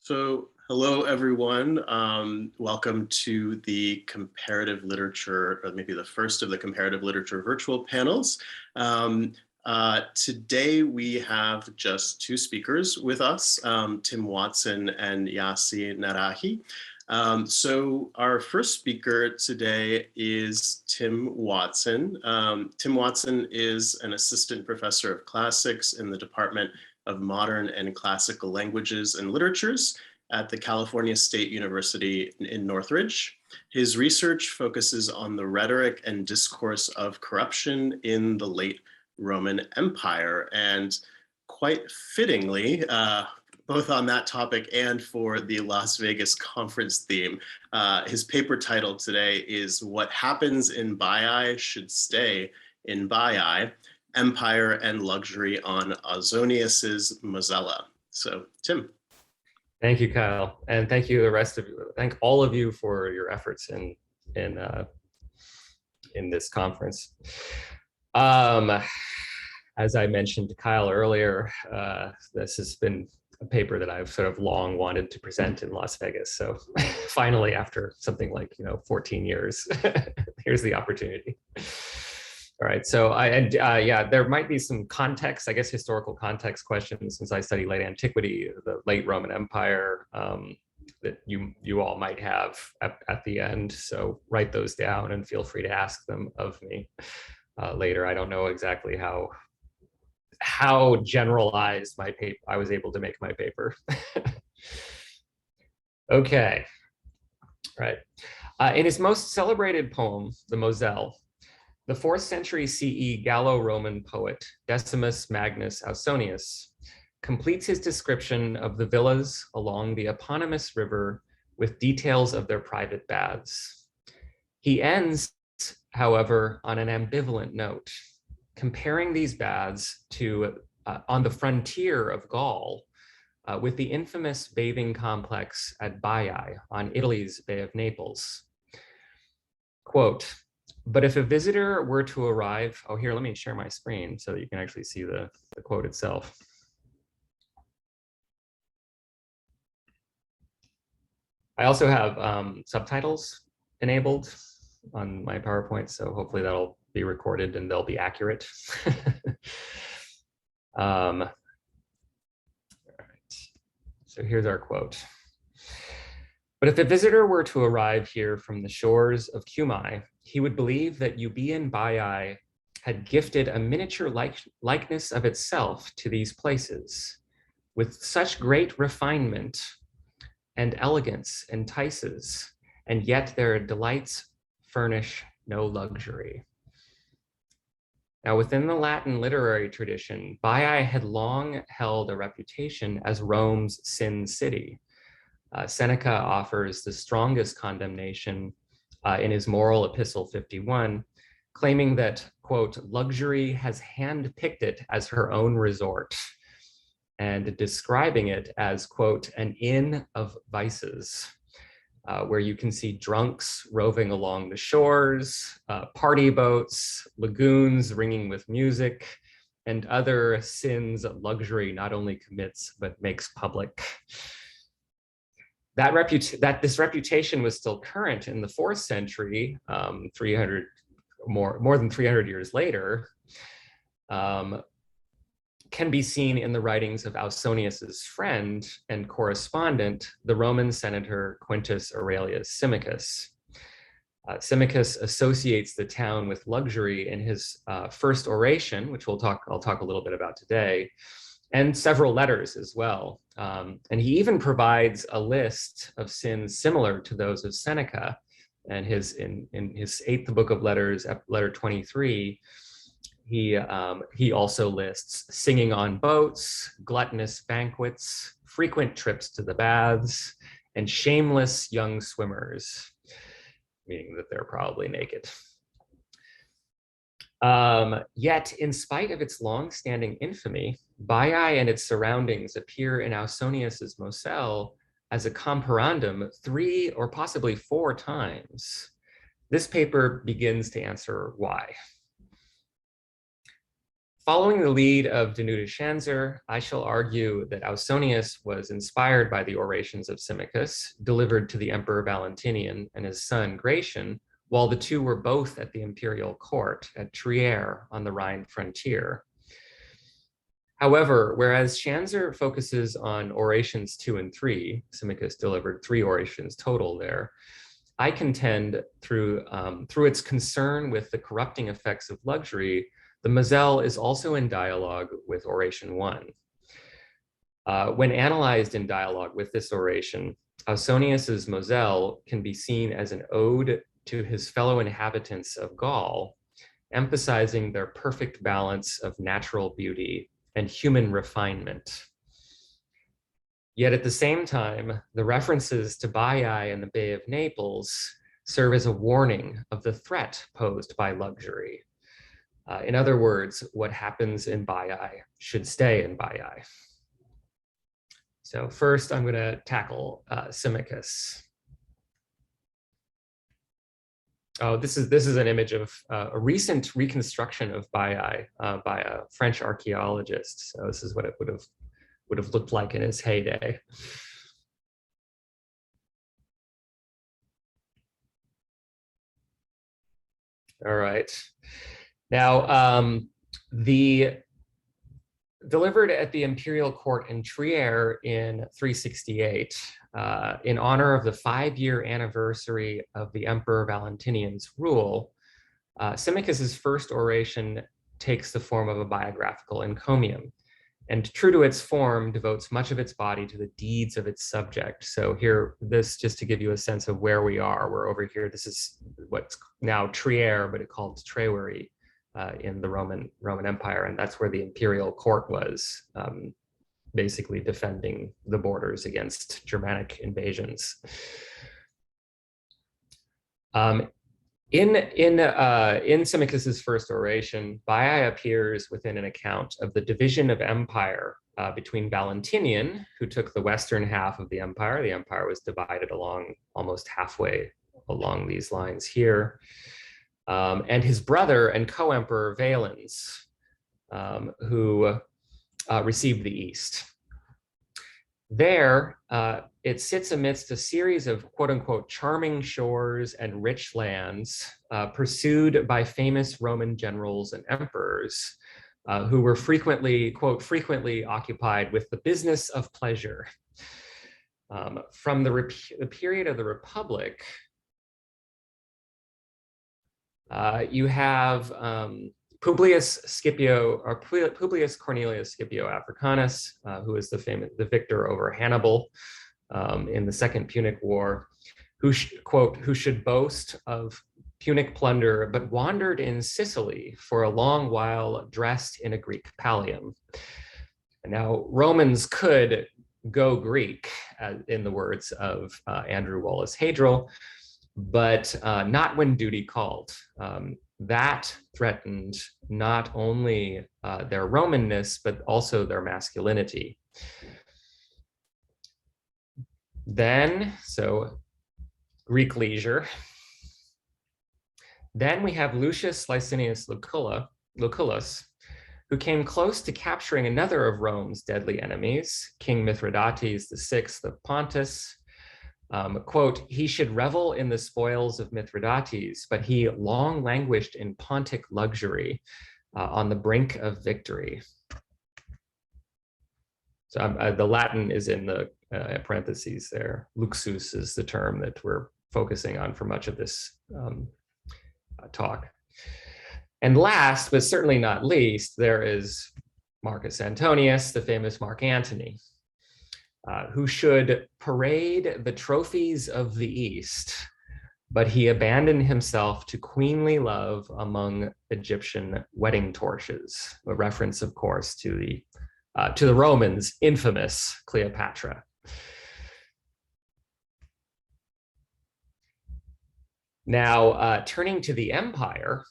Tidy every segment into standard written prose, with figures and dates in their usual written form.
So, hello everyone. Welcome to the Comparative Literature, or maybe the first of the Comparative Literature virtual panels. Today we have just two speakers with us, Tim Watson and Yasi Naraki. So our first speaker today is Tim Watson. Tim Watson is an assistant professor of classics in the Department of Modern and Classical Languages and Literatures at the California State University in Northridge. His research focuses on the rhetoric and discourse of corruption in the late Roman Empire, and quite fittingly, both on that topic and for the Las Vegas conference theme, his paper title today is "What Happens in Baiae Should Stay in Baiae: Empire and Luxury on Ausonius's Moselle." So, Tim. Thank you, Kyle, and thank you the rest of you. Thank all of you for your efforts in this conference. As I mentioned to Kyle earlier, this has been a paper that I've sort of long wanted to present in Las Vegas. So finally, after something like 14 years, here's the opportunity. All right, so yeah, there might be some context, I guess, historical context questions, since I study late antiquity, the late Roman Empire, that you all might have at the end. So write those down and feel free to ask them of me later. I don't know exactly how generalized my paper I was able to make my paper. Okay, right. In his most celebrated poem, the Moselle, the 4th century CE Gallo-Roman poet Decimus Magnus Ausonius completes his description of the villas along the eponymous river with details of their private baths. He ends, however, on an ambivalent note, comparing these baths to, on the frontier of Gaul, with the infamous bathing complex at Baiae on Italy's Bay of Naples. Quote, "But if a visitor were to arrive," oh, here, let me share my screen so that you can actually see the quote itself. I also have subtitles enabled on my PowerPoint, so hopefully that'll be recorded and they'll be accurate. All right. So here's our quote. "But if a visitor were to arrive here from the shores of Cumae, he would believe that Euboean Baiae had gifted a miniature likeness of itself to these places, with such great refinement and elegance entices, and yet their delights furnish no luxury." Now, within the Latin literary tradition, Baiae had long held a reputation as Rome's sin city. Seneca offers the strongest condemnation in his Moral Epistle 51, claiming that, quote, "luxury has handpicked it as her own resort," and describing it as, quote, "an inn of vices," where you can see drunks roving along the shores, party boats, lagoons ringing with music, and other sins luxury not only commits, but makes public. This reputation was still current in the 4th century, more than 300 years later, can be seen in the writings of Ausonius's friend and correspondent, the Roman senator Quintus Aurelius Symmachus. Symmachus associates the town with luxury in his first oration, which I'll talk a little bit about today, and several letters as well. And he even provides a list of sins similar to those of Seneca. And in his 8th book of letters, letter 23, he also lists singing on boats, gluttonous banquets, frequent trips to the baths, and shameless young swimmers, meaning that they're probably naked. Yet, in spite of its long-standing infamy, Baiae and its surroundings appear in Ausonius's Moselle as a comparandum 3 or possibly 4 times. This paper begins to answer why. Following the lead of Danuta Schanzer, I shall argue that Ausonius was inspired by the orations of Symmachus, delivered to the Emperor Valentinian and his son Gratian, while the two were both at the imperial court at Trier on the Rhine frontier. However, whereas Schanzer focuses on orations 2 and 3, Symmachus delivered 3 orations total there, I contend through its concern with the corrupting effects of luxury, the Moselle is also in dialogue with oration 1. When analyzed in dialogue with this oration, Ausonius's Moselle can be seen as an ode to his fellow inhabitants of Gaul, emphasizing their perfect balance of natural beauty and human refinement. Yet at the same time, the references to Baiae and the Bay of Naples serve as a warning of the threat posed by luxury. In other words, what happens in Baiae should stay in Baiae. So first, I'm going to tackle Symmachus. Oh, this is an image of a recent reconstruction of Baiae by a French archaeologist. So this is what it would have looked like in his heyday. All right. Now, delivered at the imperial court in Trier in 368, in honor of the 5-year anniversary of the Emperor Valentinian's rule, Symmachus's first oration takes the form of a biographical encomium, and true to its form, devotes much of its body to the deeds of its subject. So here, this just to give you a sense of where we are. We're over here. This is what's now Trier, but it's called Treueri in the Roman Empire, and that's where the imperial court was, basically defending the borders against Germanic invasions. In Symmachus's first oration, Baiae appears within an account of the division of empire between Valentinian, who took the western half of the empire. The empire was divided along almost halfway along these lines here, and his brother and co-emperor Valens, who received the east. There, it sits amidst a series of quote unquote charming shores and rich lands pursued by famous Roman generals and emperors who were frequently, quote, frequently occupied with the business of pleasure. From the period of the Republic, you have Publius Cornelius Scipio Africanus, who is the victor over Hannibal in the Second Punic War, who should boast of Punic plunder, but wandered in Sicily for a long while dressed in a Greek pallium. And now Romans could go Greek, in the words of Andrew Wallace Hadrill, but not when duty called. That threatened not only their Romanness, but also their masculinity. Then, so Greek leisure. Then we have Lucius Licinius Lucullus, who came close to capturing another of Rome's deadly enemies, King Mithridates VI of Pontus. Quote, he should revel in the spoils of Mithridates, but he long languished in Pontic luxury on the brink of victory. So the Latin is in the parentheses there. Luxus is the term that we're focusing on for much of this talk. And last, but certainly not least, there is Marcus Antonius, the famous Mark Antony, who should parade the trophies of the East, but he abandoned himself to queenly love among Egyptian wedding torches, a reference, of course, to the Romans' infamous Cleopatra. Now, turning to the empire,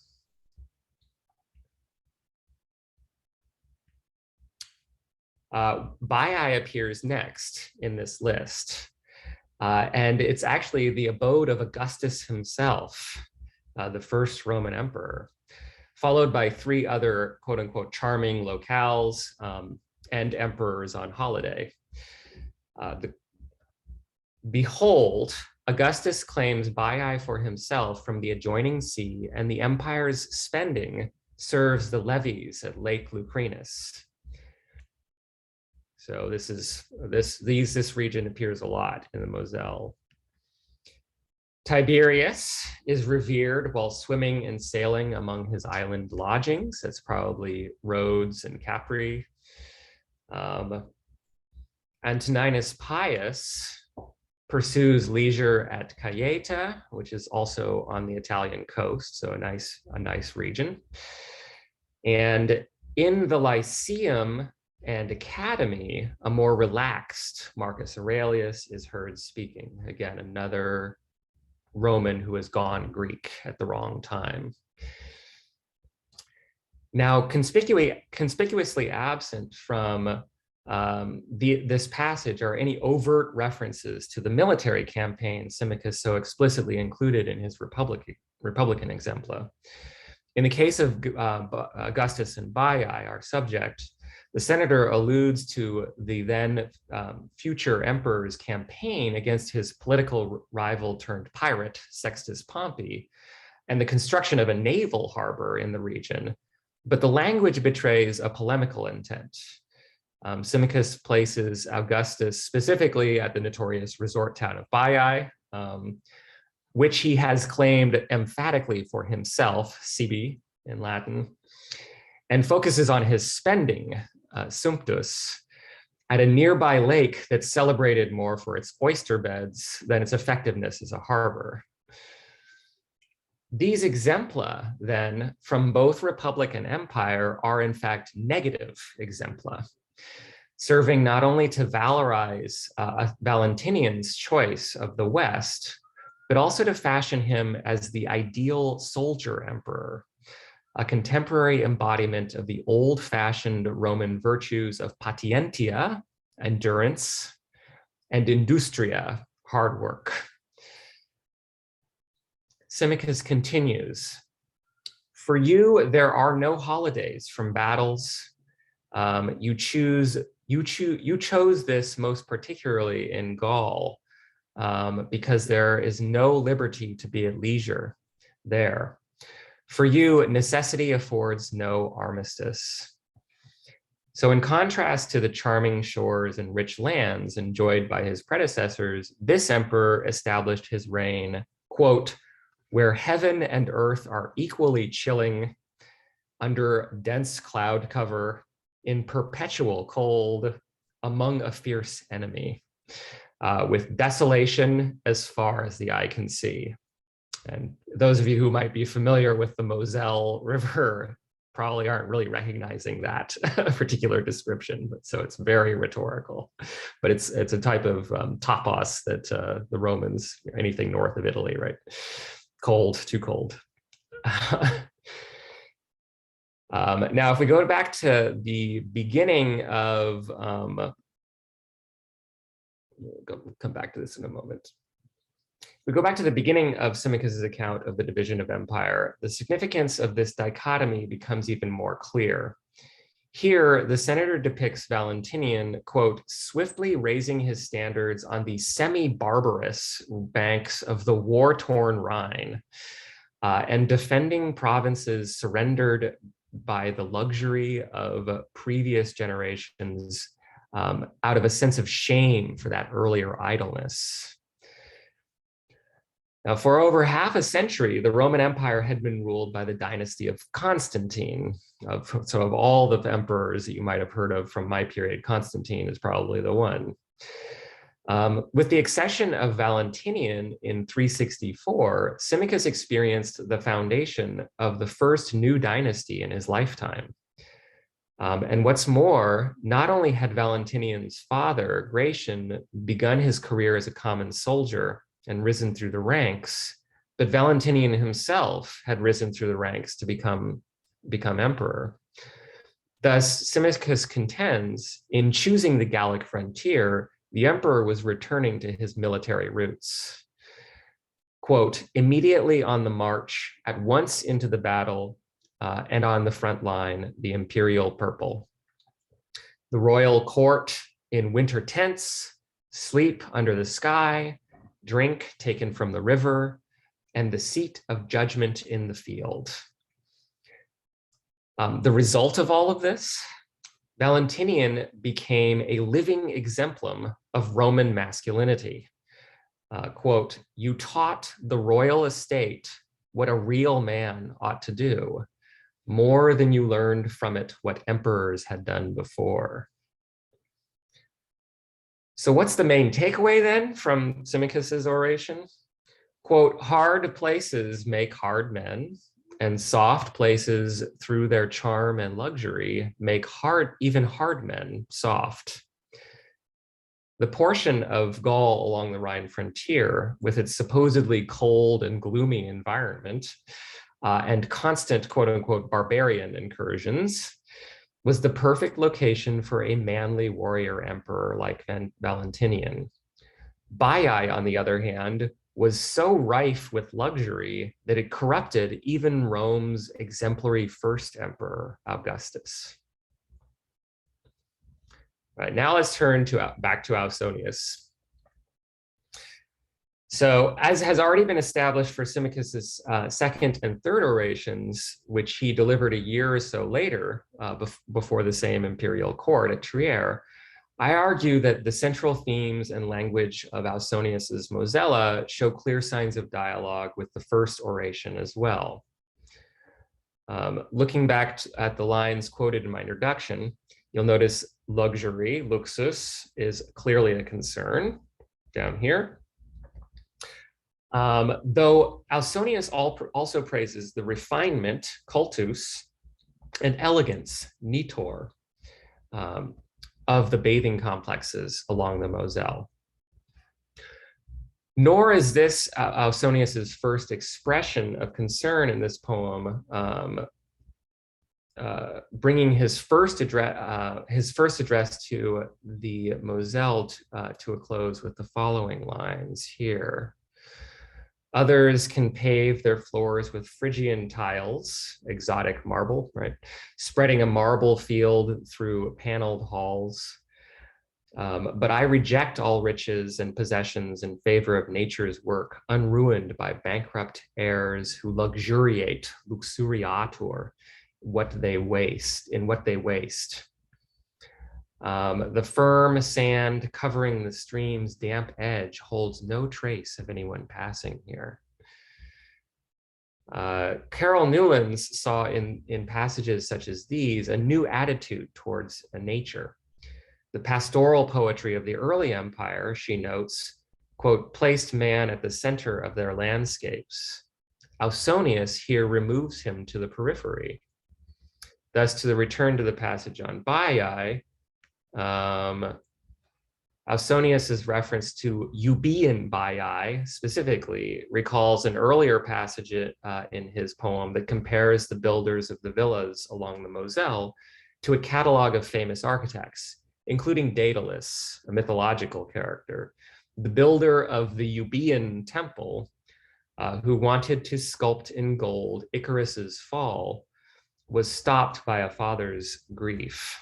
Baiae appears next in this list. And it's actually the abode of Augustus himself, the first Roman emperor. followed by 3 other quote unquote charming locales and emperors on holiday. Behold, Augustus claims Baiae for himself from the adjoining sea, and the empire's spending serves the levies at Lake Lucrinus. So this region appears a lot in the Moselle. Tiberius is revered while swimming and sailing among his island lodgings. That's probably Rhodes and Capri. Antoninus Pius pursues leisure at Caieta, which is also on the Italian coast, so a nice region. And in the Lyceum and Academy, a more relaxed Marcus Aurelius is heard speaking. Again, another Roman who has gone Greek at the wrong time. Now, conspicuously absent from this passage are any overt references to the military campaign Symmachus so explicitly included in his Republican exempla. In the case of Augustus and Baiae, our subject, the senator alludes to the then future emperor's campaign against his political rival turned pirate, Sextus Pompey, and the construction of a naval harbor in the region. But the language betrays a polemical intent. Symmachus places Augustus specifically at the notorious resort town of Baiae, which he has claimed emphatically for himself, sibi in Latin, and focuses on his spending, sumptus, at a nearby lake that's celebrated more for its oyster beds than its effectiveness as a harbor. These exempla, then, from both Republic and Empire are in fact negative exempla, serving not only to valorize Valentinian's choice of the West, but also to fashion him as the ideal soldier emperor, a contemporary embodiment of the old-fashioned Roman virtues of patientia, endurance, and industria, hard work. Symmachus continues, "For you, there are no holidays from battles. You chose this most particularly in Gaul, because there is no liberty to be at leisure there. For you, necessity affords no armistice." So in contrast to the charming shores and rich lands enjoyed by his predecessors, this emperor established his reign, quote, "where heaven and earth are equally chilling, under dense cloud cover, in perpetual cold, among a fierce enemy, with desolation as far as the eye can see." And those of you who might be familiar with the Moselle River probably aren't really recognizing that particular description, but so it's very rhetorical. But it's a type of topos that the Romans, anything north of Italy, right? Cold, too cold. Now, if we go back to the beginning of, we'll come back to this in a moment. We go back to the beginning of Symmachus's account of the division of empire. The significance of this dichotomy becomes even more clear. Here, the senator depicts Valentinian, quote, "swiftly raising his standards on the semi-barbarous banks of the war-torn Rhine, and defending provinces surrendered by the luxury of previous generations out of a sense of shame for that earlier idleness." Now, for over half a century, the Roman Empire had been ruled by the dynasty of Constantine. So of all the emperors that you might have heard of from my period, Constantine is probably the one. With the accession of Valentinian in 364, Symmachus experienced the foundation of the first new dynasty in his lifetime. And what's more, not only had Valentinian's father, Gratian, begun his career as a common soldier and risen through the ranks, but Valentinian himself had risen through the ranks to become emperor. Thus, Symmachus contends, in choosing the Gallic frontier, the emperor was returning to his military roots. Quote, "immediately on the march, at once into the battle, and on the front line, the imperial purple. The royal court in winter tents, sleep under the sky, drink taken from the river, and the seat of judgment in the field. The result of all of this, Valentinian became a living exemplum of Roman masculinity. Quote, "You taught the royal estate what a real man ought to do, more than you learned from it what emperors had done before." So what's the main takeaway then from Symmachus's oration? Quote, "Hard places make hard men, and soft places through their charm and luxury make even hard men soft." The portion of Gaul along the Rhine frontier, with its supposedly cold and gloomy environment and constant quote unquote barbarian incursions, was the perfect location for a manly warrior emperor like Valentinian. Baiae, on the other hand, was so rife with luxury that it corrupted even Rome's exemplary first emperor, Augustus. All right, now let's turn back to Ausonius. So, as has already been established for Symmachus's second and third orations, which he delivered a year or so later before the same imperial court at Trier, I argue that the central themes and language of Ausonius's Moselle show clear signs of dialogue with the first oration as well. Looking back at the lines quoted in my introduction, you'll notice luxury, luxus, is clearly a concern down here. Though Ausonius also praises the refinement, cultus, and elegance, nitor, of the bathing complexes along the Moselle. Nor is this Ausonius's first expression of concern in this poem, bringing his first address to the Moselle to a close with the following lines here. "Others can pave their floors with Phrygian tiles," exotic marble, right? "Spreading a marble field through paneled halls. But I reject all riches and possessions in favor of nature's work, unruined by bankrupt heirs who luxuriate, luxuriatur, in what they waste. The firm sand covering the stream's damp edge holds no trace of anyone passing here." Carol Newlands saw in passages such as these a new attitude towards nature. The pastoral poetry of the early empire, she notes, quote, "placed man at the center of their landscapes. Ausonius here removes him to the periphery." Thus, to the return to the passage on Baiae, Ausonius's reference to Euboean Baiae specifically recalls an earlier passage in his poem that compares the builders of the villas along the Moselle to a catalog of famous architects, including Daedalus, a mythological character, the builder of the Euboean temple, who wanted to sculpt in gold Icarus's fall, was stopped by a father's grief.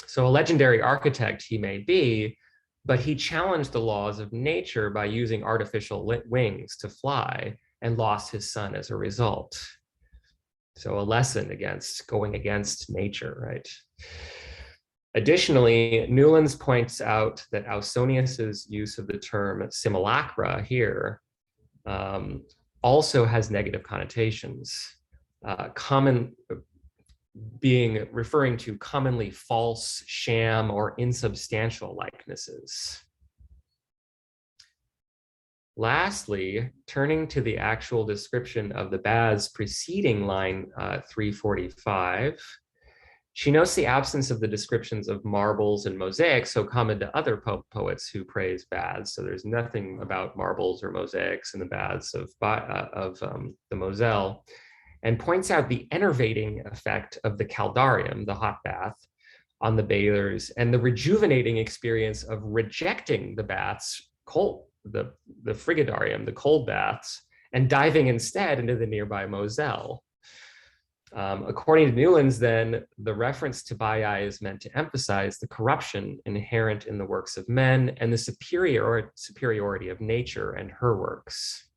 So a legendary architect he may be, but he challenged the laws of nature by using artificial wings to fly and lost his son as a result. So a lesson against going against nature, right? Additionally, Newlands points out that Ausonius's use of the term simulacra here also has negative connotations, referring to commonly false, sham, or insubstantial likenesses. Lastly, turning to the actual description of the baths preceding line 345, she notes the absence of the descriptions of marbles and mosaics so common to other poets who praise baths. So there's nothing about marbles or mosaics in the baths of the Moselle, and points out the enervating effect of the caldarium, the hot bath, on the bathers, and the rejuvenating experience of rejecting the baths, the frigidarium, the cold baths, and diving instead into the nearby Moselle. According to Newlands, then, the reference to Belgae is meant to emphasize the corruption inherent in the works of men and the superiority of nature and her works.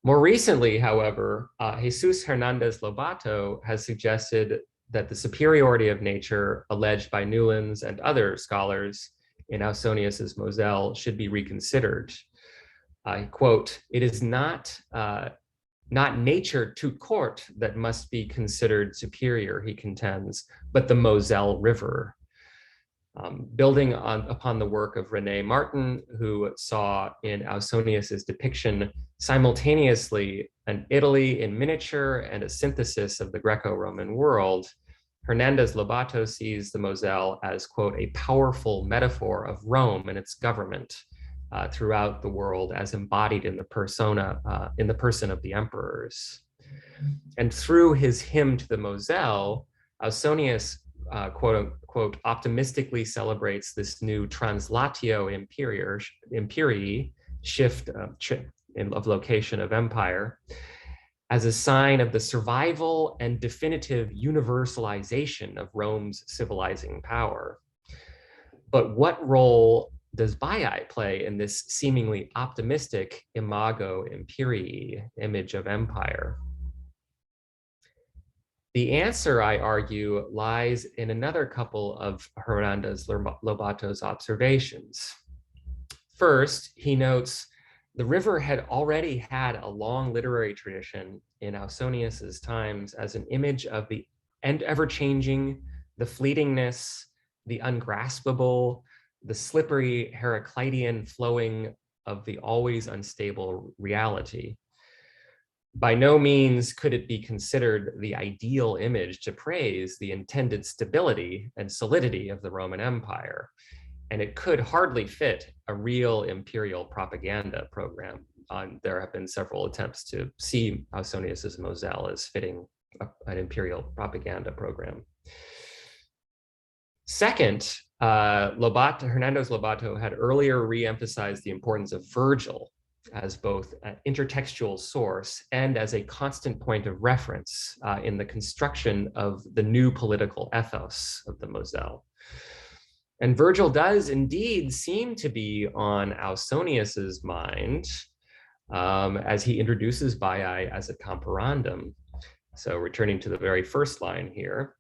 More recently, however, Jesus Hernandez Lobato has suggested that the superiority of nature alleged by Newlands and other scholars in Ausonius's Moselle should be reconsidered. I quote, "It is not nature tout court that must be considered superior," he contends, but the Moselle River. Building upon the work of René Martin, who saw in Ausonius's depiction simultaneously an Italy in miniature and a synthesis of the Greco-Roman world, Hernandez Lobato sees the Moselle as, quote, "a powerful metaphor of Rome and its government throughout the world as embodied in the person of the emperors." And through his hymn to the Moselle, Ausonius, quote unquote, optimistically celebrates this new translatio imperii, shift of location of empire, as a sign of the survival and definitive universalization of Rome's civilizing power. But what role does Belgae play in this seemingly optimistic imago imperii, image of empire? The answer, I argue, lies in another couple of Hernandez Lobato's observations. First, he notes the river had already had a long literary tradition in Ausonius's times as an image of the ever-changing, the fleetingness, the ungraspable, the slippery Heraclitean flowing of the always unstable reality. By no means could it be considered the ideal image to praise the intended stability and solidity of the Roman Empire, and it could hardly fit a real imperial propaganda program. There have been several attempts to see Ausonius's Moselle as fitting an imperial propaganda program. Second, Hernandez Lobato had earlier re-emphasized the importance of Virgil as both an intertextual source and as a constant point of reference in the construction of the new political ethos of the Moselle. And Virgil does indeed seem to be on Ausonius's mind as he introduces Belgae as a comparandum. So returning to the very first line here,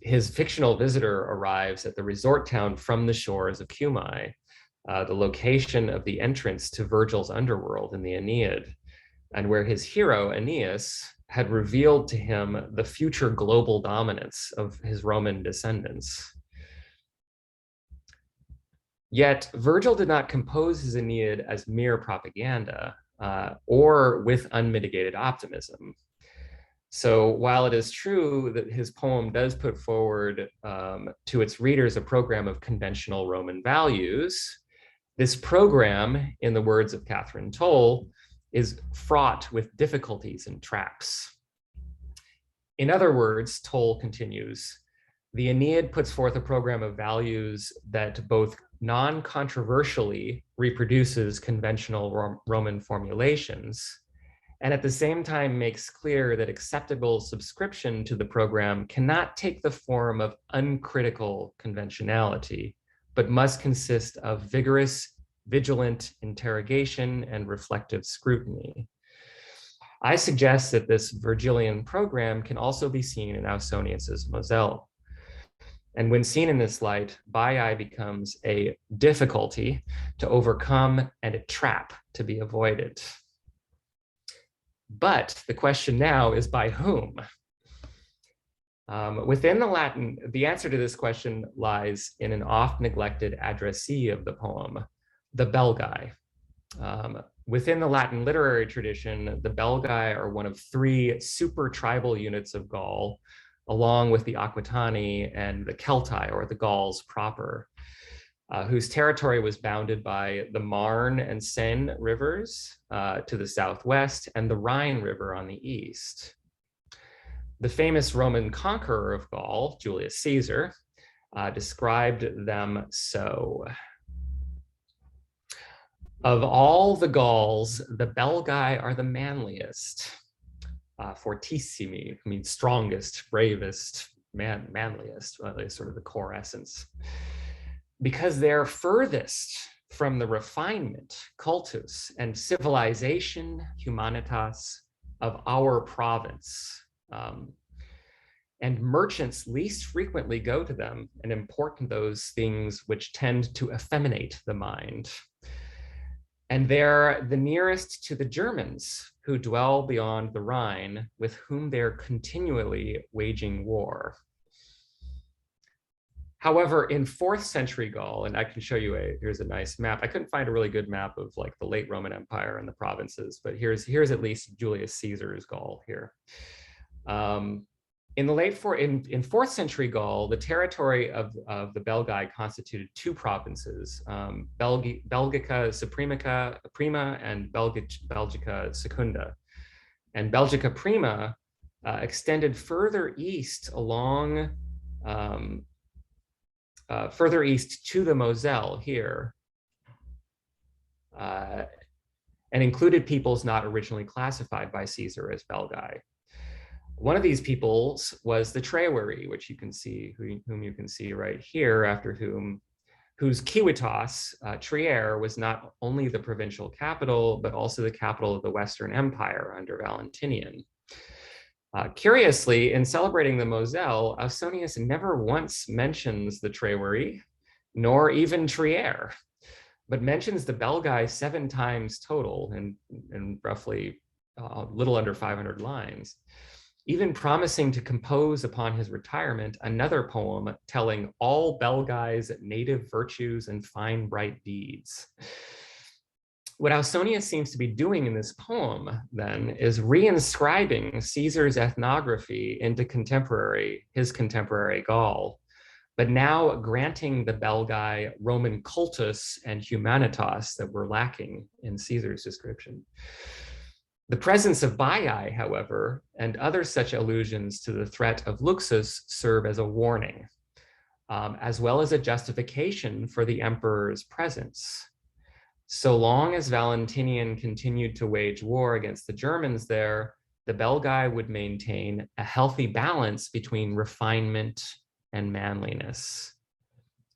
his fictional visitor arrives at the resort town from the shores of Cumae, the location of the entrance to Virgil's underworld in the Aeneid, and where his hero, Aeneas, had revealed to him the future global dominance of his Roman descendants. Yet Virgil did not compose his Aeneid as mere propaganda or with unmitigated optimism. So while it is true that his poem does put forward to its readers a program of conventional Roman values, this program, in the words of Catherine Toll, is fraught with difficulties and traps. In other words, Toll continues, the Aeneid puts forth a program of values that both non-controversially reproduces conventional Roman formulations, and at the same time makes clear that acceptable subscription to the program cannot take the form of uncritical conventionality, but must consist of vigorous, vigilant interrogation and reflective scrutiny. I suggest that this Virgilian program can also be seen in Ausonius's Moselle. And when seen in this light, Belgae becomes a difficulty to overcome and a trap to be avoided. But the question now is by whom? Within the Latin, the answer to this question lies in an oft-neglected addressee of the poem, the Belgae. Within the Latin literary tradition, the Belgae are one of three super tribal units of Gaul, along with the Aquitani and the Celtae, or the Gauls proper, whose territory was bounded by the Marne and Seine rivers to the southwest and the Rhine River on the east. The famous Roman conqueror of Gaul, Julius Caesar, described them so. Of all the Gauls, the Belgae are the manliest. fortissimi, means strongest, bravest, manliest, is sort of the core essence. Because they're furthest from the refinement, cultus, and civilization, humanitas, of our province. And merchants least frequently go to them and import those things which tend to effeminate the mind. And they're the nearest to the Germans who dwell beyond the Rhine, with whom they're continually waging war. However, in 4th century Gaul, and I can show you here's a nice map. I couldn't find a really good map of like the late Roman Empire and the provinces, but here's at least Julius Caesar's Gaul here. In 4th century Gaul, the territory of the Belgae constituted 2 provinces, Belgica Prima and Belgica Secunda. And Belgica Prima extended further east along, further east to the Moselle here, and included peoples not originally classified by Caesar as Belgae. One of these peoples was the Treweri, which you can see, whom you can see right here, after whose civitas, Trier, was not only the provincial capital, but also the capital of the Western Empire under Valentinian. Curiously, in celebrating the Moselle, Ausonius never once mentions the Treweri, nor even Trier, but mentions the Belgae 7 times total in roughly a little under 500 lines, even promising to compose upon his retirement another poem telling all Belgae's native virtues and fine bright deeds. What Ausonius seems to be doing in this poem, then, is reinscribing Caesar's ethnography into his contemporary Gaul, but now granting the Belgae Roman cultus and humanitas that were lacking in Caesar's description. The presence of Baiae, however, and other such allusions to the threat of Luxus serve as a warning, as well as a justification for the emperor's presence. So long as Valentinian continued to wage war against the Germans there, the Belgae would maintain a healthy balance between refinement and manliness.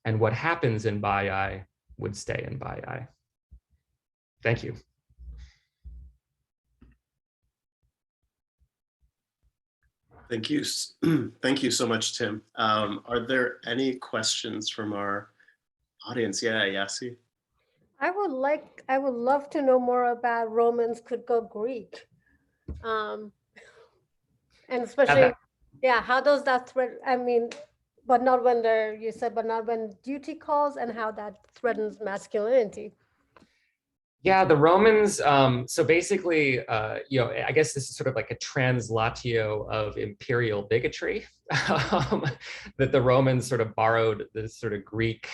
And what happens in Baiae would stay in Baiae. Thank you. Thank you. Thank you so much, Tim. Are there any questions from our audience? Yeah, Yasi. I would love to know more about Romans could go Greek. And especially, yeah, how does that threat, I mean, but not when you said, but not when duty calls, and how that threatens masculinity. Yeah, the Romans, so basically, I guess this is sort of like a translatio of imperial bigotry, that the Romans sort of borrowed this sort of Greek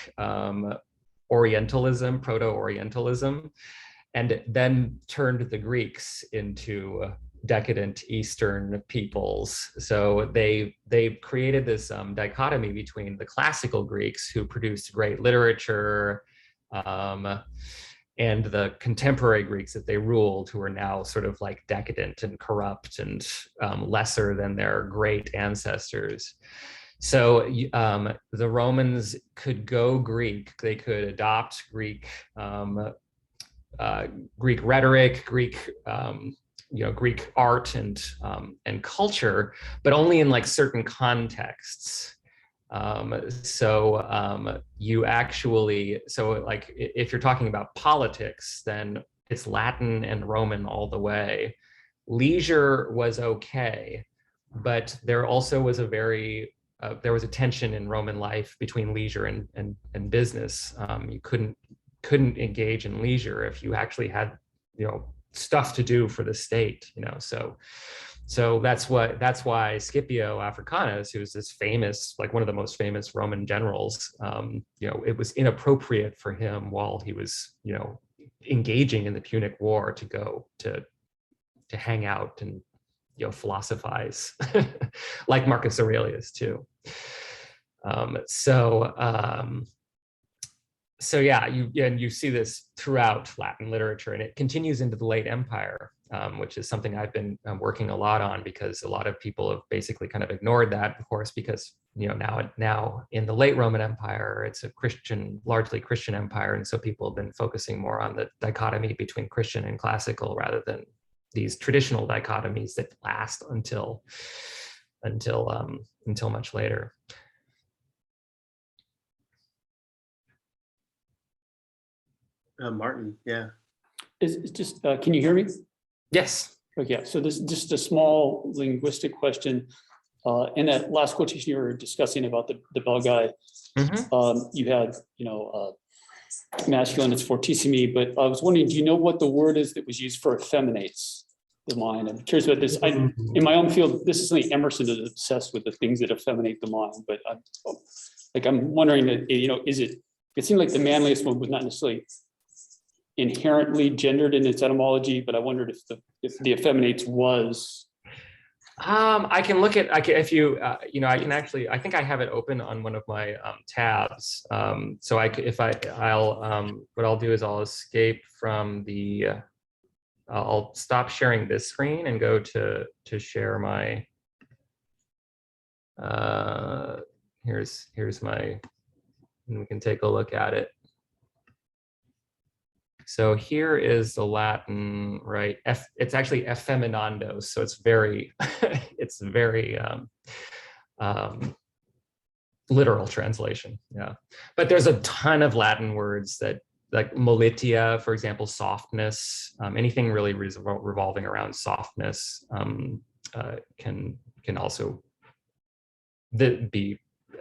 Orientalism, Proto-Orientalism, and then turned the Greeks into decadent Eastern peoples. So they created this dichotomy between the classical Greeks, who produced great literature, and the contemporary Greeks that they ruled, who are now sort of like decadent and corrupt and lesser than their great ancestors. So the Romans could go Greek. They could adopt Greek rhetoric, Greek Greek art and culture, but only in like certain contexts. You actually, like if you're talking about politics, then it's Latin and Roman all the way. Leisure was okay, but there also was there was a tension in Roman life between leisure and business. You couldn't engage in leisure if you actually had, stuff to do for the state, So that's why Scipio Africanus, who's this famous, like one of the most famous Roman generals, it was inappropriate for him while he was, engaging in the Punic War to go to hang out and, philosophize, like Marcus Aurelius too. so yeah, you see this throughout Latin literature, and it continues into the late Empire, which is something I've been working a lot on, because a lot of people have basically kind of ignored that, of course, because now in the late Roman Empire, it's a largely Christian empire, and so people have been focusing more on the dichotomy between Christian and classical rather than these traditional dichotomies that last until much later. Martin, yeah. It's just, can you hear me? Yes. Okay, so this is just a small linguistic question. In that last quotation you were discussing about the Belgae, you had, masculine, it's fortissimi, but I was wondering, do you know what the word is that was used for effeminates the mind? I'm curious about this. In my own field, this is something Emerson is obsessed with, the things that effeminate the mind, but I'm wondering that, it seemed like the manliest one was not necessarily inherently gendered in its etymology, but I wondered if the effeminates was. I can look at, I can actually, I think I have it open on one of my tabs. So what I'll do is I'll escape from I'll stop sharing this screen and go to share my, here's my, and we can take a look at it. So here is the Latin, right? It's actually effeminando, so it's very, it's very literal translation, yeah. But there's a ton of Latin words that, like molitia, for example, softness, anything really revolving around softness can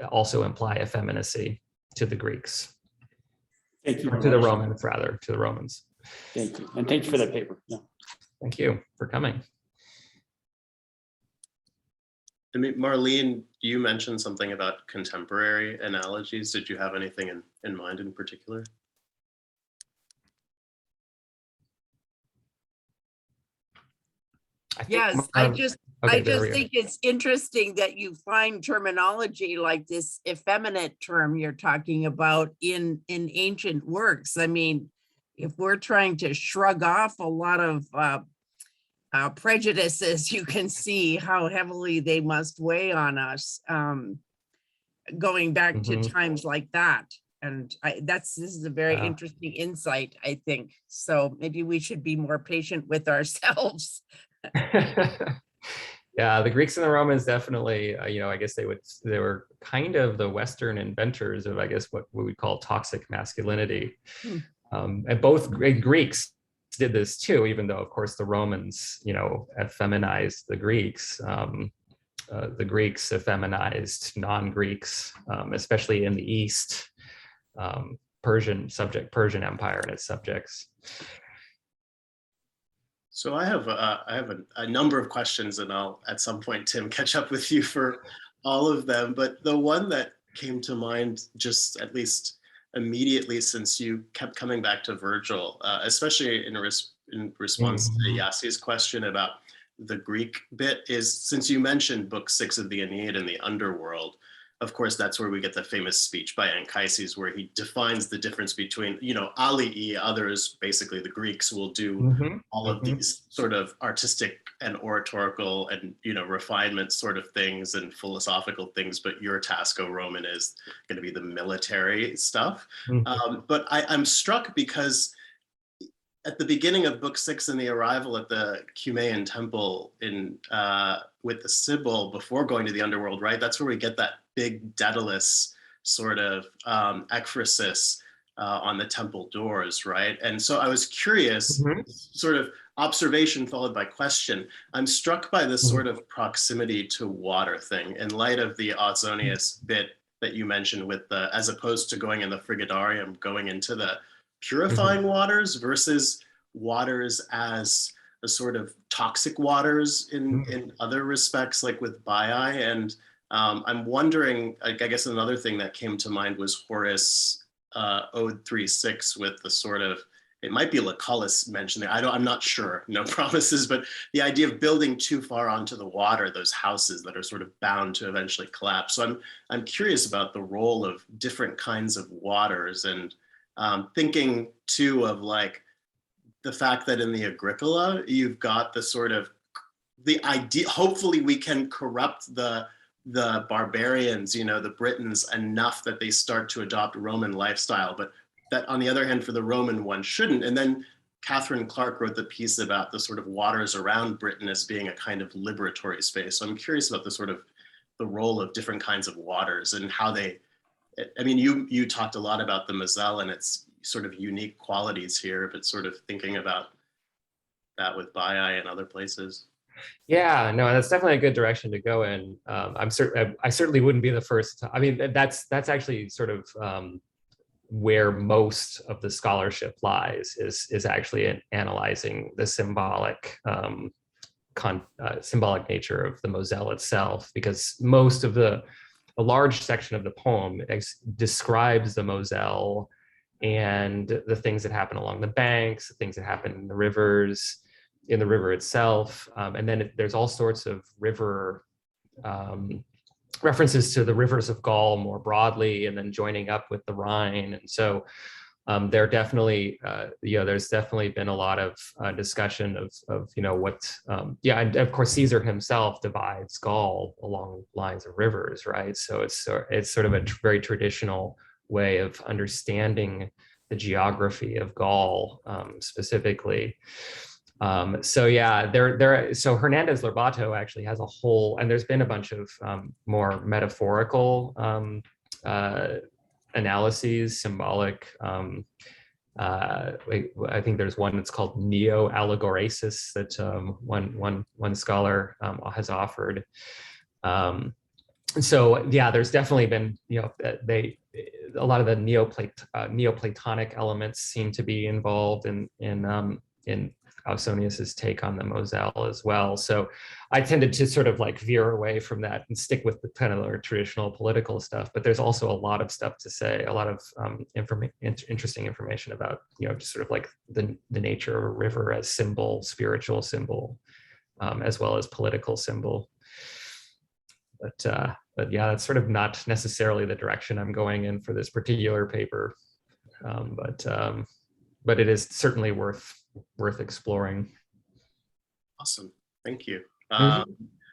also imply effeminacy to the Greeks. Thank you. To the Romans, rather, to the Romans. Thank you. And thank you for that paper. Yeah. Thank you for coming. I mean, Marlene, you mentioned something about contemporary analogies. Did you have anything in mind in particular? Yes, I just think it's interesting that you find terminology like this effeminate term you're talking about in ancient works. I mean, if we're trying to shrug off a lot of prejudices, you can see how heavily they must weigh on us going back to times like that. And this is a very interesting insight, I think. So maybe we should be more patient with ourselves. Yeah, the Greeks and the Romans definitely, I guess they were kind of the Western inventors of, I guess, what we call toxic masculinity. And both Greeks did this too, even though, of course, the Romans, effeminized the Greeks. The Greeks effeminized non-Greeks, especially in the East, Persian Empire and its subjects. So I have a number of questions, and I'll at some point, Tim, catch up with you for all of them. But the one that came to mind, just at least immediately, since you kept coming back to Virgil, especially in response to Yasi's question about the Greek bit, is since you mentioned Book 6 of the Aeneid and the underworld. Of course, that's where we get the famous speech by Anchises, where he defines the difference between, alii, others, basically the Greeks will do all of these sort of artistic and oratorical and, refinement sort of things and philosophical things, but your task, O Roman, is going to be the military stuff. But I'm struck because at the beginning of Book 6 and the arrival at the Cumaean temple with the Sibyl before going to the underworld, right? That's where we get that big Daedalus sort of ekphrasis on the temple doors, right? And so I was curious, sort of observation followed by question. I'm struck by this sort of proximity to water thing in light of the Ausonius bit that you mentioned with as opposed to going in the frigidarium, going into the purifying waters versus waters as a sort of toxic waters in other respects, like with Baiae. And I'm wondering, I guess another thing that came to mind was Horace Ode 3.6 with the sort of, it might be Lucullus mentioned there, I'm not sure, no promises, but the idea of building too far onto the water, those houses that are sort of bound to eventually collapse. So I'm curious about the role of different kinds of waters and thinking too of like the fact that in the Agricola, you've got the sort of the idea, hopefully we can corrupt the barbarians, the Britons enough that they start to adopt Roman lifestyle, but that on the other hand, for the Roman one shouldn't. And then Catherine Clark wrote the piece about the sort of waters around Britain as being a kind of liberatory space. So I'm curious about the sort of the role of different kinds of waters and how they, I mean, you talked a lot about the Moselle and its sort of unique qualities here, but sort of thinking about that with Baiae and other places. Yeah, no, that's definitely a good direction to go in. I certainly wouldn't be the first. I mean, that's actually sort of where most of the scholarship lies, is actually in analyzing the symbolic symbolic nature of the Moselle itself, because most of a large section of the poem describes the Moselle and the things that happen along the banks, the things that happen in the rivers, in the river itself. And then there's all sorts of river references to the rivers of Gaul more broadly, and then joining up with the Rhine. And so there definitely, there's definitely been a lot of discussion of what, and of course Caesar himself divides Gaul along lines of rivers, right? So it's sort of a very traditional way of understanding the geography of Gaul specifically. So Hernandez Lobato actually has a whole, and there's been a bunch of more metaphorical analyses, symbolic. I think there's one that's called neo-allegoresis that one scholar has offered. So yeah, there's definitely been, a lot of the Neoplatonic elements seem to be involved in Ausonius's take on the Moselle as well. So I tended to sort of like veer away from that and stick with the kind of the traditional political stuff. But there's also a lot of stuff to say, a lot of interesting information about, just sort of like the nature of a river as symbol, spiritual symbol, as well as political symbol. But yeah, that's sort of not necessarily the direction I'm going in for this particular paper. But it is certainly worth exploring. Awesome, thank you.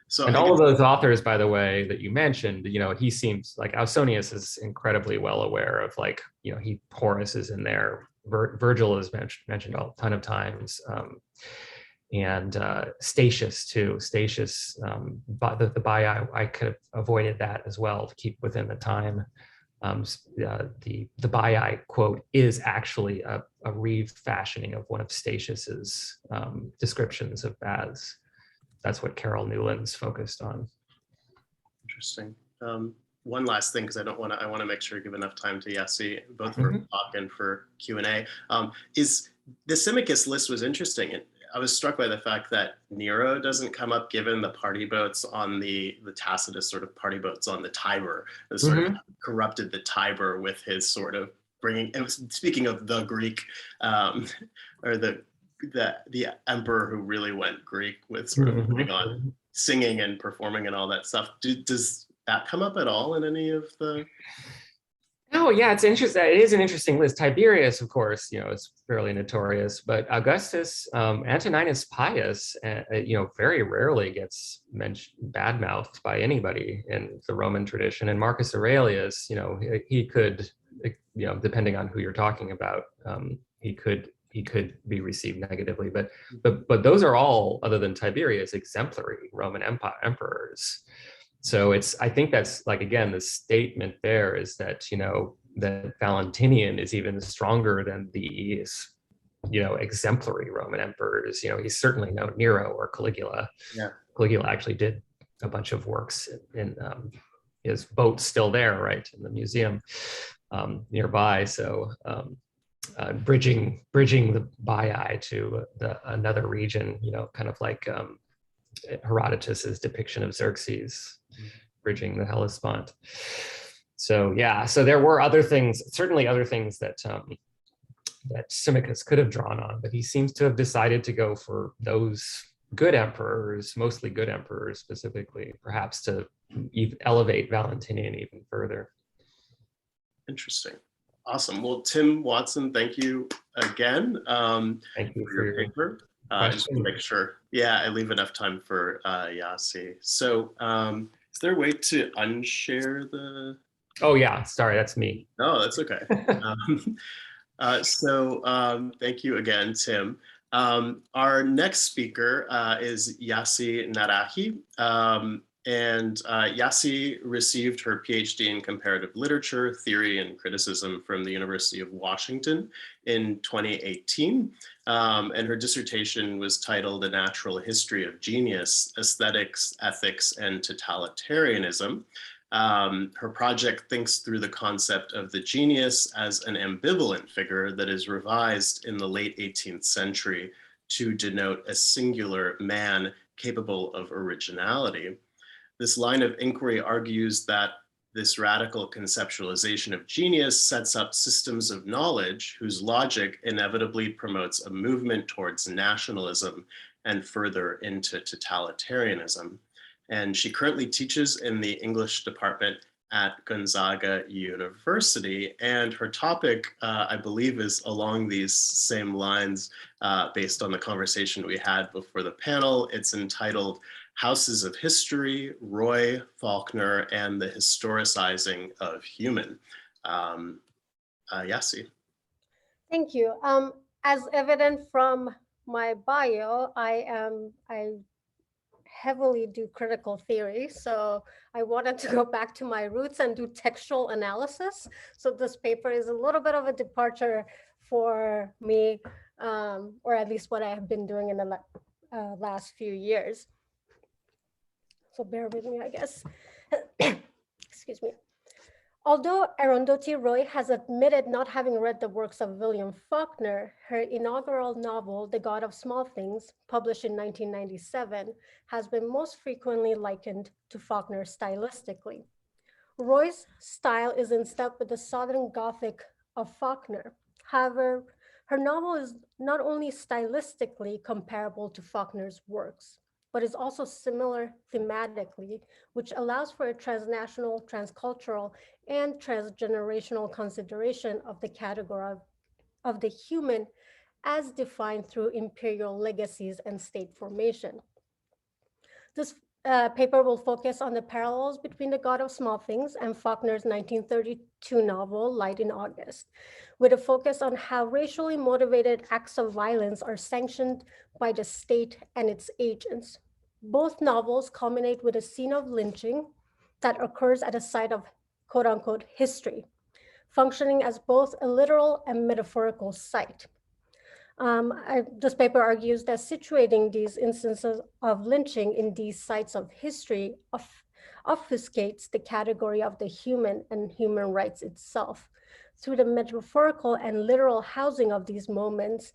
So, and all of those authors, by the way, that you mentioned, he seems like Ausonius is incredibly well aware of, like, Horace is in there, Virgil is mentioned a ton of times, and Statius too. Statius, the Baiae, I could have avoided that as well to keep within the time. The Baiae quote is actually a refashioning of one of Statius's descriptions of baths. That's what Carol Newland's focused on. Interesting. One last thing, because I want to make sure I give enough time to Yasi, both for talk and for Q&A. Is the Symmachus list was interesting. And I was struck by the fact that Nero doesn't come up, given the party boats on the Tacitus sort of party boats on the Tiber, that sort of corrupted the Tiber with his sort of bringing, and speaking of the Greek, or the emperor who really went Greek with sort of putting on singing and performing and all that stuff. Does that come up at all in any of the? Oh yeah, it's interesting. It is an interesting list. Tiberius, of course, is fairly notorious, but Augustus, Antoninus Pius, very rarely gets badmouthed by anybody in the Roman tradition. And Marcus Aurelius, he could, depending on who you're talking about, he could be received negatively. But those are all, other than Tiberius, exemplary Roman emperors. So I think that's, like, again, the statement there is that, that Valentinian is even stronger than these, exemplary Roman emperors. He's certainly no Nero or Caligula. Yeah. Caligula actually did a bunch of works in his boat's still there, right, in the museum nearby. So bridging the Baiae to another region, kind of like Herodotus's depiction of Xerxes bridging the Hellespont. So yeah, so there were other things, certainly other things that that Symmachus could have drawn on, but he seems to have decided to go for those good emperors, mostly good emperors specifically, perhaps to even elevate Valentinian even further. Interesting. Awesome. Well, Tim Watson, thank you again Thank you for your paper. I just want to make sure, yeah, I leave enough time for Yasi. So is there a way to unshare the? Oh yeah, sorry, that's me. No, that's okay. Thank you again, Tim. Our next speaker is Yasi Naraki. Yasi received her PhD in Comparative Literature, Theory, and Criticism from the University of Washington in 2018. And her dissertation was titled A Natural History of Genius, Aesthetics, Ethics, and Totalitarianism. Her project thinks through the concept of the genius as an ambivalent figure that is revised in the late 18th century to denote a singular man capable of originality. This line of inquiry argues that this radical conceptualization of genius sets up systems of knowledge whose logic inevitably promotes a movement towards nationalism and further into totalitarianism. And she currently teaches in the English department at Gonzaga University. And her topic, I believe, is along these same lines based on the conversation we had before the panel. It's entitled Houses of History, Roy, Faulkner, and the Historicizing of Human. Yasi. Thank you. As evident from my bio, I heavily do critical theory. So I wanted to go back to my roots and do textual analysis. So this paper is a little bit of a departure for me, or at least what I have been doing in the last few years. So bear with me, I guess. Excuse me. Although Arundhati Roy has admitted not having read the works of William Faulkner, her inaugural novel, The God of Small Things, published in 1997, has been most frequently likened to Faulkner stylistically. Roy's style is in step with the Southern Gothic of Faulkner. However, her novel is not only stylistically comparable to Faulkner's works, but is also similar thematically, which allows for a transnational, transcultural, and transgenerational consideration of the category of the human as defined through imperial legacies and state formation. This paper will focus on the parallels between The God of Small Things and Faulkner's 1932 novel, Light in August, with a focus on how racially motivated acts of violence are sanctioned by the state and its agents. Both novels culminate with a scene of lynching that occurs at a site of quote unquote history, functioning as both a literal and metaphorical site. This paper argues that situating these instances of lynching in these sites of history obfuscates the category of the human and human rights itself. Through the metaphorical and literal housing of these moments,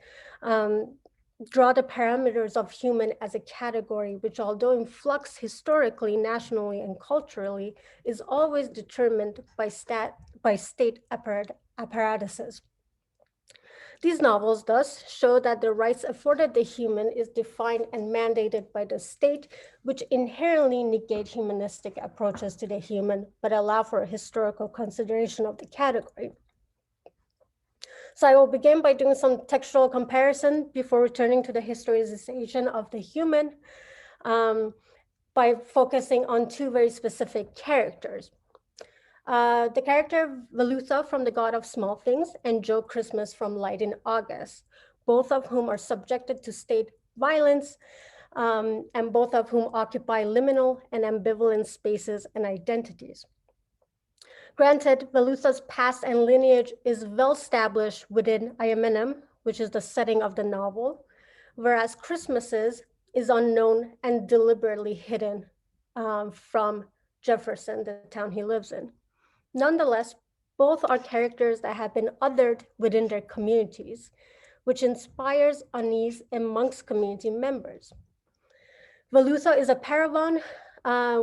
draw the parameters of human as a category, which although in flux historically, nationally, and culturally, is always determined by state apparatuses. These novels thus show that the rights afforded the human is defined and mandated by the state, which inherently negate humanistic approaches to the human, but allow for a historical consideration of the category. So I will begin by doing some textual comparison before returning to the historicization of the human by focusing on two very specific characters. The character Velutha from The God of Small Things and Joe Christmas from Light in August, both of whom are subjected to state violence and both of whom occupy liminal and ambivalent spaces and identities. Granted, Velutha's past and lineage is well established within Ayamenem, which is the setting of the novel, whereas Christmas's is unknown and deliberately hidden from Jefferson, the town he lives in. Nonetheless, both are characters that have been othered within their communities, which inspires unease amongst community members. Velutha is a paragon,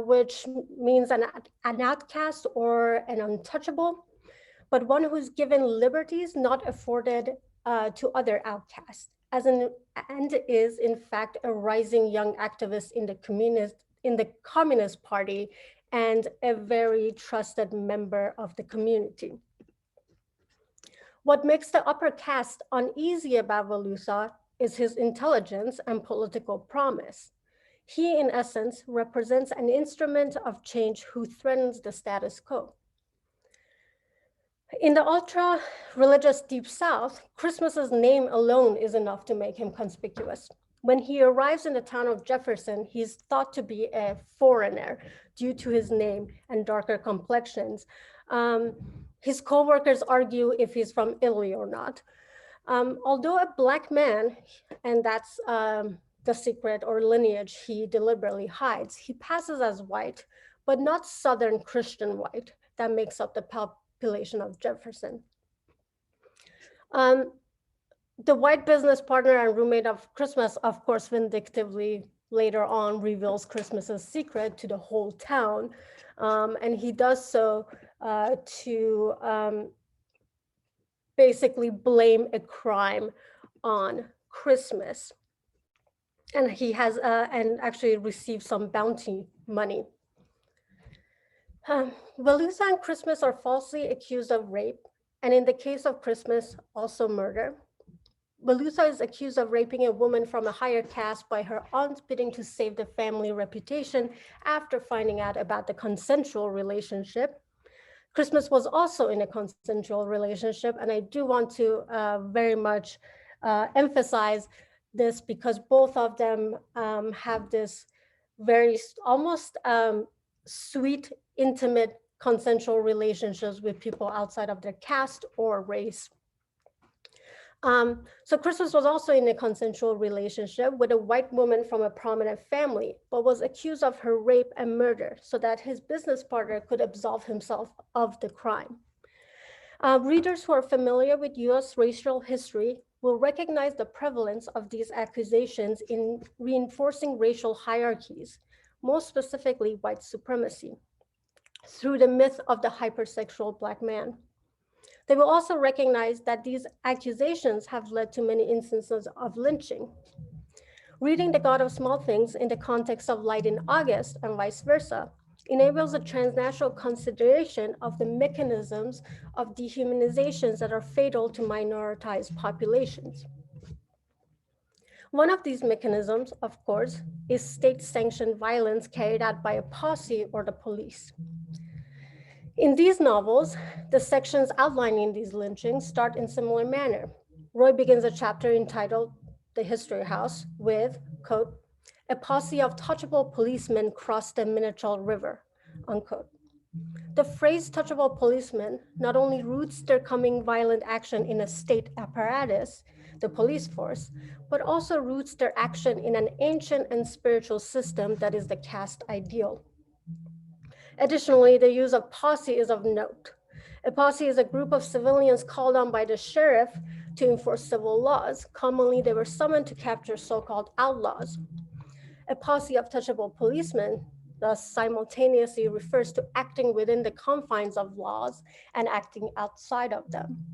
which means an outcast or an untouchable, but one who's given liberties not afforded to other outcasts, and is in fact a rising young activist in the Communist Party and a very trusted member of the community. What makes the upper caste uneasy about Velusa is his intelligence and political promise. He, in essence, represents an instrument of change who threatens the status quo. In the ultra-religious Deep South, Christmas's name alone is enough to make him conspicuous. When he arrives in the town of Jefferson, he's thought to be a foreigner due to his name and darker complexions. His co-workers argue if he's from Italy or not. Although a Black man, and that's the secret or lineage he deliberately hides, he passes as white, but not Southern Christian white that makes up the population of Jefferson. The white business partner and roommate of Christmas, of course, vindictively later on reveals Christmas's secret to the whole town. And he does so to basically blame a crime on Christmas. And he has and actually received some bounty money. Velusa and Christmas are falsely accused of rape, and in the case of Christmas, also murder. Velusa is accused of raping a woman from a higher caste by her aunt bidding to save the family reputation after finding out about the consensual relationship. Christmas was also in a consensual relationship, and I do want to very much emphasize this because both of them have this very almost sweet, intimate, consensual relationships with people outside of their caste or race. So Christmas was also in a consensual relationship with a white woman from a prominent family, but was accused of her rape and murder so that his business partner could absolve himself of the crime. Readers who are familiar with US racial history will recognize the prevalence of these accusations in reinforcing racial hierarchies, most specifically white supremacy, through the myth of the hypersexual Black man. They will also recognize that these accusations have led to many instances of lynching. Reading The God of Small Things in the context of Light in August and vice versa enables a transnational consideration of the mechanisms of dehumanizations that are fatal to minoritized populations. One of these mechanisms, of course, is state-sanctioned violence carried out by a posse or the police. In these novels, the sections outlining these lynchings start in similar manner. Roy begins a chapter entitled The History House with, quote, a posse of touchable policemen crossed the Minichal River, unquote. The phrase touchable policemen not only roots their coming violent action in a state apparatus, the police force, but also roots their action in an ancient and spiritual system that is the caste ideal. Additionally, the use of posse is of note. A posse is a group of civilians called on by the sheriff to enforce civil laws. Commonly, they were summoned to capture so-called outlaws. A posse of touchable policemen thus simultaneously refers to acting within the confines of laws and acting outside of them.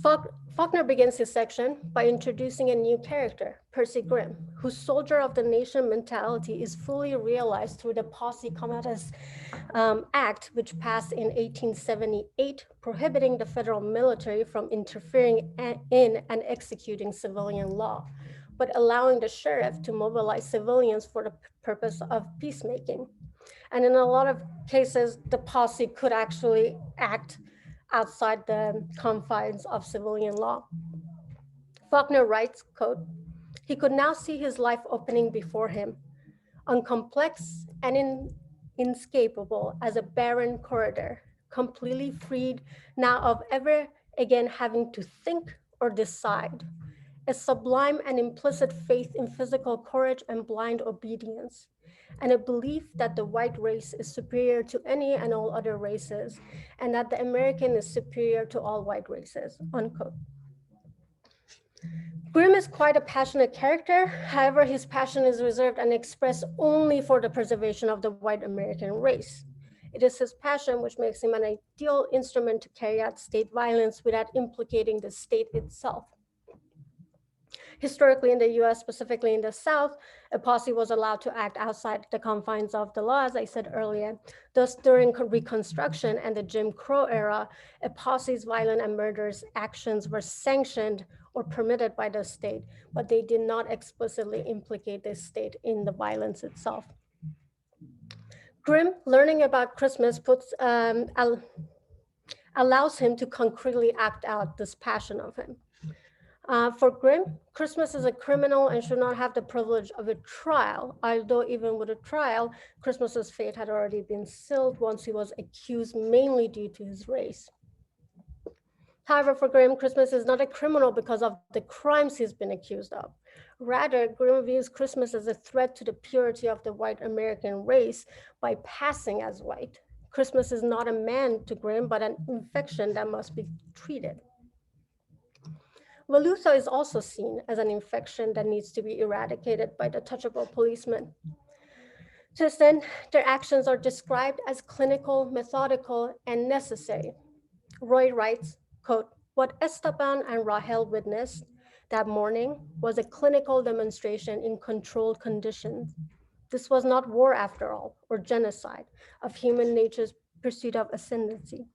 Faulkner begins his section by introducing a new character, Percy Grimm, whose soldier of the nation mentality is fully realized through the Posse Comitatus Act, which passed in 1878, prohibiting the federal military from interfering in and executing civilian law, but allowing the sheriff to mobilize civilians for the purpose of peacemaking. And in a lot of cases, the posse could actually act outside the confines of civilian law. Faulkner writes, quote, he could now see his life opening before him, uncomplex and inescapable as a barren corridor, completely freed now of ever again having to think or decide, a sublime and implicit faith in physical courage and blind obedience, and a belief that the white race is superior to any and all other races, and that the American is superior to all white races, unquote. Grimm is quite a passionate character. However, his passion is reserved and expressed only for the preservation of the white American race. It is his passion which makes him an ideal instrument to carry out state violence without implicating the state itself. Historically in the US, specifically in the South, a posse was allowed to act outside the confines of the law, as I said earlier. Thus, during Reconstruction and the Jim Crow era, a posse's violent and murderous actions were sanctioned or permitted by the state, but they did not explicitly implicate the state in the violence itself. Grimm, learning about Christmas, allows him to concretely act out this passion of him. For Grimm, Christmas is a criminal and should not have the privilege of a trial, although even with a trial, Christmas's fate had already been sealed once he was accused mainly due to his race. However, for Grimm, Christmas is not a criminal because of the crimes he's been accused of. Rather, Grimm views Christmas as a threat to the purity of the white American race by passing as white. Christmas is not a man to Grimm, but an infection that must be treated. Velutha is also seen as an infection that needs to be eradicated by the touchable policeman. To this end, their actions are described as clinical, methodical, and necessary. Roy writes, quote, "What Esteban and Rahel witnessed that morning was a clinical demonstration in controlled conditions. This was not war after all, or genocide of human nature's pursuit of ascendancy.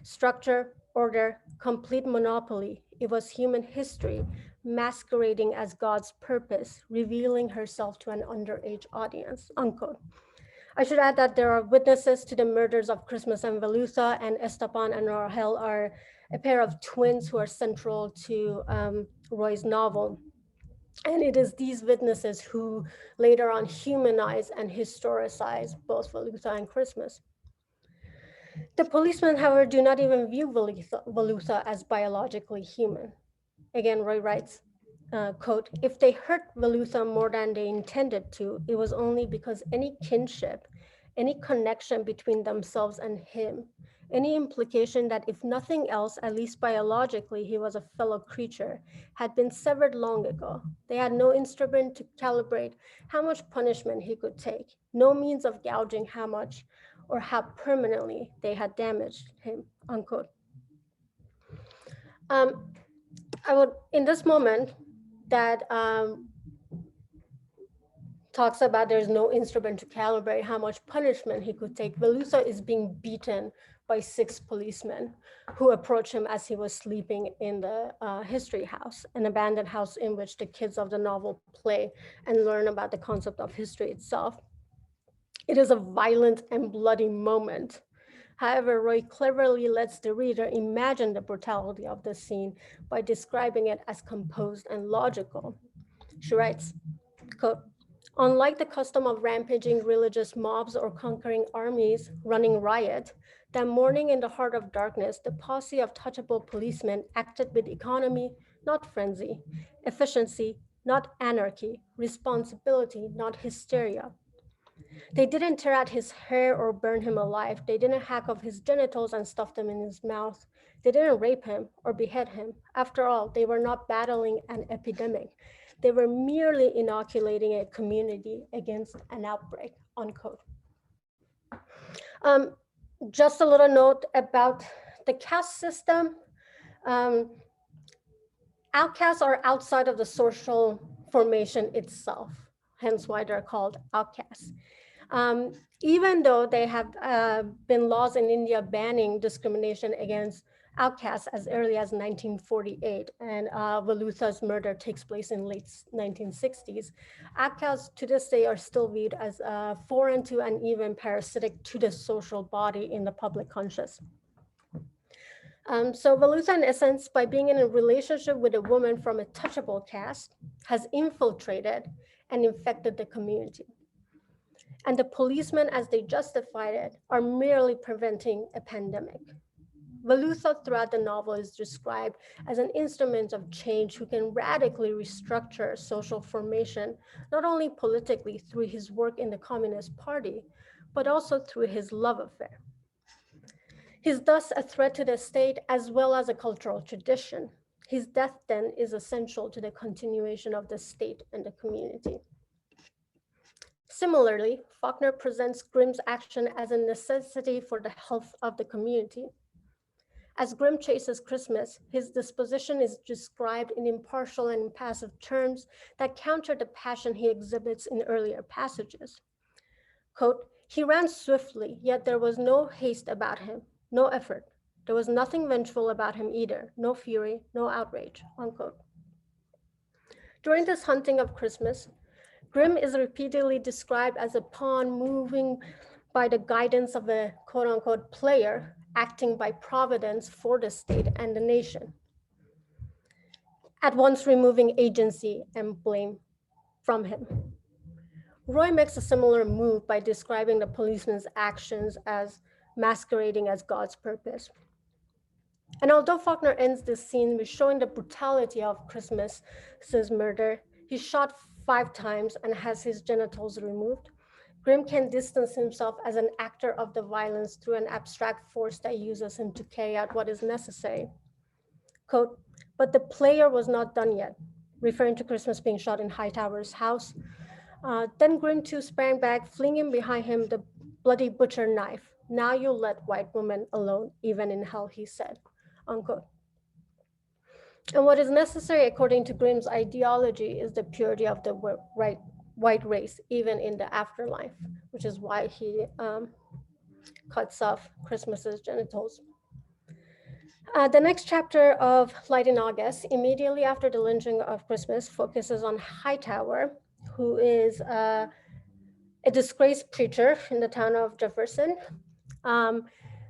Structure, order, complete monopoly. It was human history masquerading as God's purpose, revealing herself to an underage audience," unquote. I should add that there are witnesses to the murders of Christmas and Velutha, and Esteban and Rahel are a pair of twins who are central to Roy's novel. And it is these witnesses who later on humanize and historicize both Velutha and Christmas. The policemen, however, do not even view Velutha as biologically human. Again, Roy writes, quote, "If they hurt Velutha more than they intended to, it was only because any kinship, any connection between themselves and him, any implication that if nothing else, at least biologically, he was a fellow creature, had been severed long ago. They had no instrument to calibrate how much punishment he could take, no means of gouging how much or how permanently they had damaged him," unquote. I would, in this moment that talks about there's no instrument to calibrate how much punishment he could take, Velutha is being beaten by 6 policemen who approach him as he was sleeping in the history house, an abandoned house in which the kids of the novel play and learn about the concept of history itself. It is a violent and bloody moment. However, Roy cleverly lets the reader imagine the brutality of the scene by describing it as composed and logical. She writes, quote, "Unlike the custom of rampaging religious mobs or conquering armies running riot, that morning in the heart of darkness, the posse of touchable policemen acted with economy, not frenzy, efficiency, not anarchy, responsibility, not hysteria. They didn't tear out his hair or burn him alive. They didn't hack off his genitals and stuff them in his mouth. They didn't rape him or behead him. After all, they were not battling an epidemic. They were merely inoculating a community against an outbreak," unquote. Just a little note about the caste system. Outcasts are outside of the social formation itself, hence why they're called outcasts. Even though they have been laws in India banning discrimination against outcasts as early as 1948, and Velutha's murder takes place in late 1960s, outcasts to this day are still viewed as foreign to and even parasitic to the social body in the public conscious. So Velutha, in essence, by being in a relationship with a woman from a touchable caste, has infiltrated and infected the community. And the policemen, as they justified it, are merely preventing a pandemic. Velutha throughout the novel is described as an instrument of change who can radically restructure social formation, not only politically through his work in the Communist Party, but also through his love affair. He's thus a threat to the state as well as a cultural tradition. His death then is essential to the continuation of the state and the community. Similarly, Faulkner presents Grimm's action as a necessity for the health of the community. As Grimm chases Christmas, his disposition is described in impartial and impassive terms that counter the passion he exhibits in earlier passages. Quote, "He ran swiftly, yet there was no haste about him, no effort. There was nothing vengeful about him either, no fury, no outrage," unquote. During this hunting of Christmas, Grimm is repeatedly described as a pawn moving by the guidance of a quote-unquote player, acting by providence for the state and the nation, at once removing agency and blame from him. Roy makes a similar move by describing the policeman's actions as masquerading as God's purpose. And although Faulkner ends this scene with showing the brutality of Christmas's murder, he's shot 5 times and has his genitals removed. Grimm can distance himself as an actor of the violence through an abstract force that uses him to carry out what is necessary. Quote, "But the player was not done yet," referring to Christmas being shot in Hightower's house. Then Grimm too sprang back, flinging behind him the bloody butcher knife. "Now you'll let white women alone, even in hell," he said, unquote. And what is necessary according to Grimm's ideology is the purity of the white race, even in the afterlife, which is why he cuts off Christmas's genitals. The next chapter of Light in August, immediately after the lynching of Christmas, focuses on Hightower, who is a disgraced preacher in the town of Jefferson.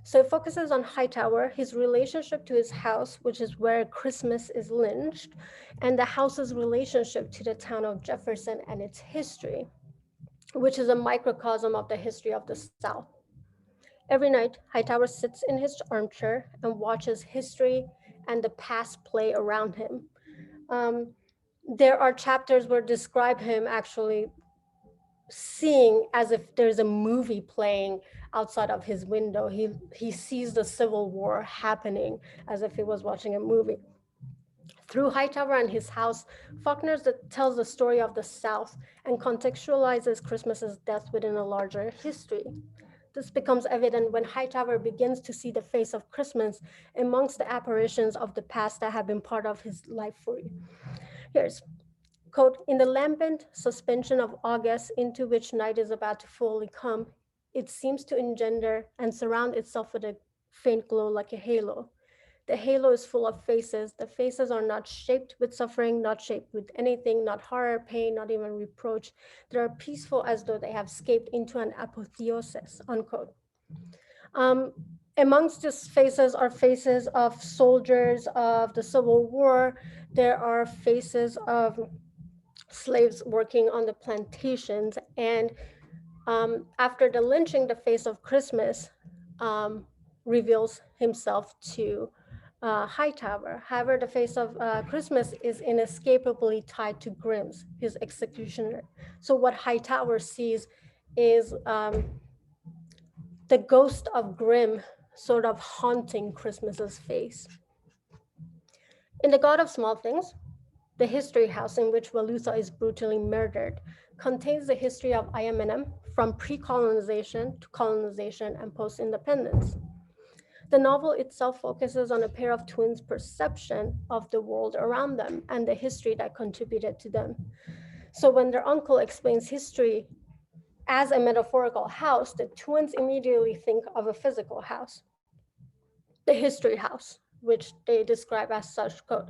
So it focuses on Hightower, his relationship to his house, which is where Christmas is lynched, and the house's relationship to the town of Jefferson and its history, which is a microcosm of the history of the South. Every night, Hightower sits in his armchair and watches history and the past play around him. There are chapters where describe him actually seeing as if there's a movie playing outside of his window. He sees the Civil War happening as if he was watching a movie. Through Hightower and his house, Faulkner tells the story of the South and contextualizes Christmas's death within a larger history. This becomes evident when Hightower begins to see the face of Christmas amongst the apparitions of the past that have been part of his life for years. Quote, "In the lambent suspension of August into which night is about to fully come, it seems to engender and surround itself with a faint glow like a halo. The halo is full of faces. The faces are not shaped with suffering, not shaped with anything, not horror, pain, not even reproach. They are peaceful as though they have escaped into an apotheosis," unquote. Amongst these faces are faces of soldiers of the Civil War. There are faces of slaves working on the plantations. And after the lynching, the face of Christmas reveals himself to Hightower. However, the face of Christmas is inescapably tied to Grimm's, his executioner. So what Hightower sees is the ghost of Grimm sort of haunting Christmas's face. In The God of Small Things, the history house in which Walutha is brutally murdered contains the history of IMNM from pre-colonization to colonization and post-independence. The novel itself focuses on a pair of twins' perception of the world around them and the history that contributed to them. So when their uncle explains history as a metaphorical house, the twins immediately think of a physical house, the history house, which they describe as such, quote,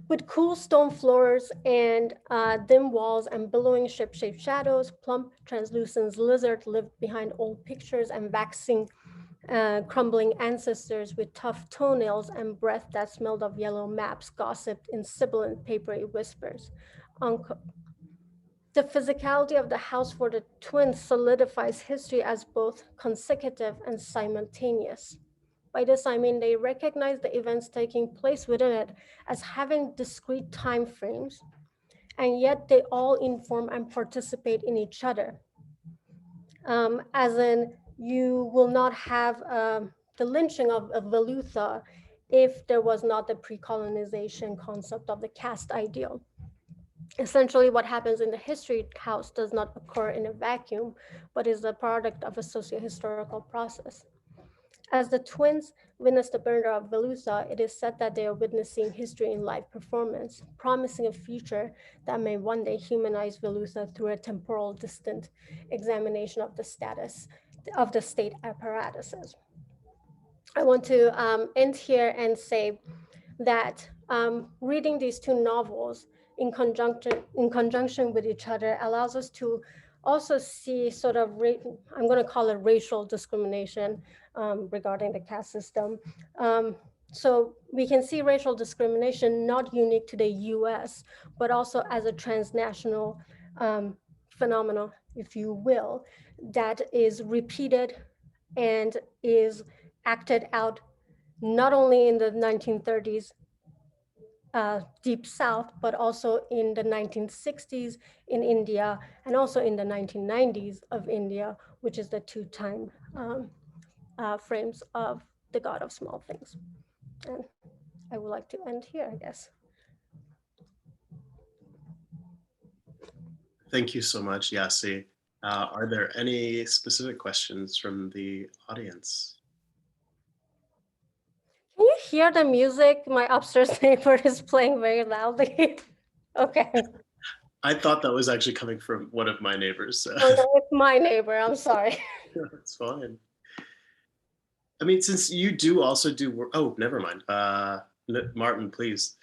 "With cool stone floors and dim walls and billowing ship-shaped shadows, plump, translucent lizards lived behind old pictures and waxing crumbling ancestors with tough toenails and breath that smelled of yellow maps gossiped in sibilant papery whispers," unquote. The physicality of the house for the twins solidifies history as both consecutive and simultaneous. By this, I mean they recognize the events taking place within it as having discrete time frames, and yet they all inform and participate in each other. As in, you will not have the lynching of Walutha if there was not the pre-colonization concept of the caste ideal. Essentially, what happens in the history house does not occur in a vacuum, but is a product of a socio-historical process. As the twins witness the murder of Velusa, it is said that they are witnessing history in live performance, promising a future that may one day humanize Velusa through a temporal distant examination of the status of the state apparatuses. I want to end here and say that reading these two novels in conjunction with each other allows us to also see sort of, I'm going to call it racial discrimination regarding the caste system. So we can see racial discrimination not unique to the US, but also as a transnational phenomenon, if you will, that is repeated and is acted out not only in the 1930s Deep South, but also in the 1960s in India, and also in the 1990s of India, which is the two time frames of the God of Small Things. And I would like to end here, I guess. Thank you so much, Yasi. Are there any specific questions from the audience? Can you hear the music? My upstairs neighbor is playing very loudly. Okay. I thought that was actually coming from one of my neighbors. So. Oh, no, it's my neighbor. I'm sorry. That's fine. I mean, since you do also do work, oh, never mind. Martin, please.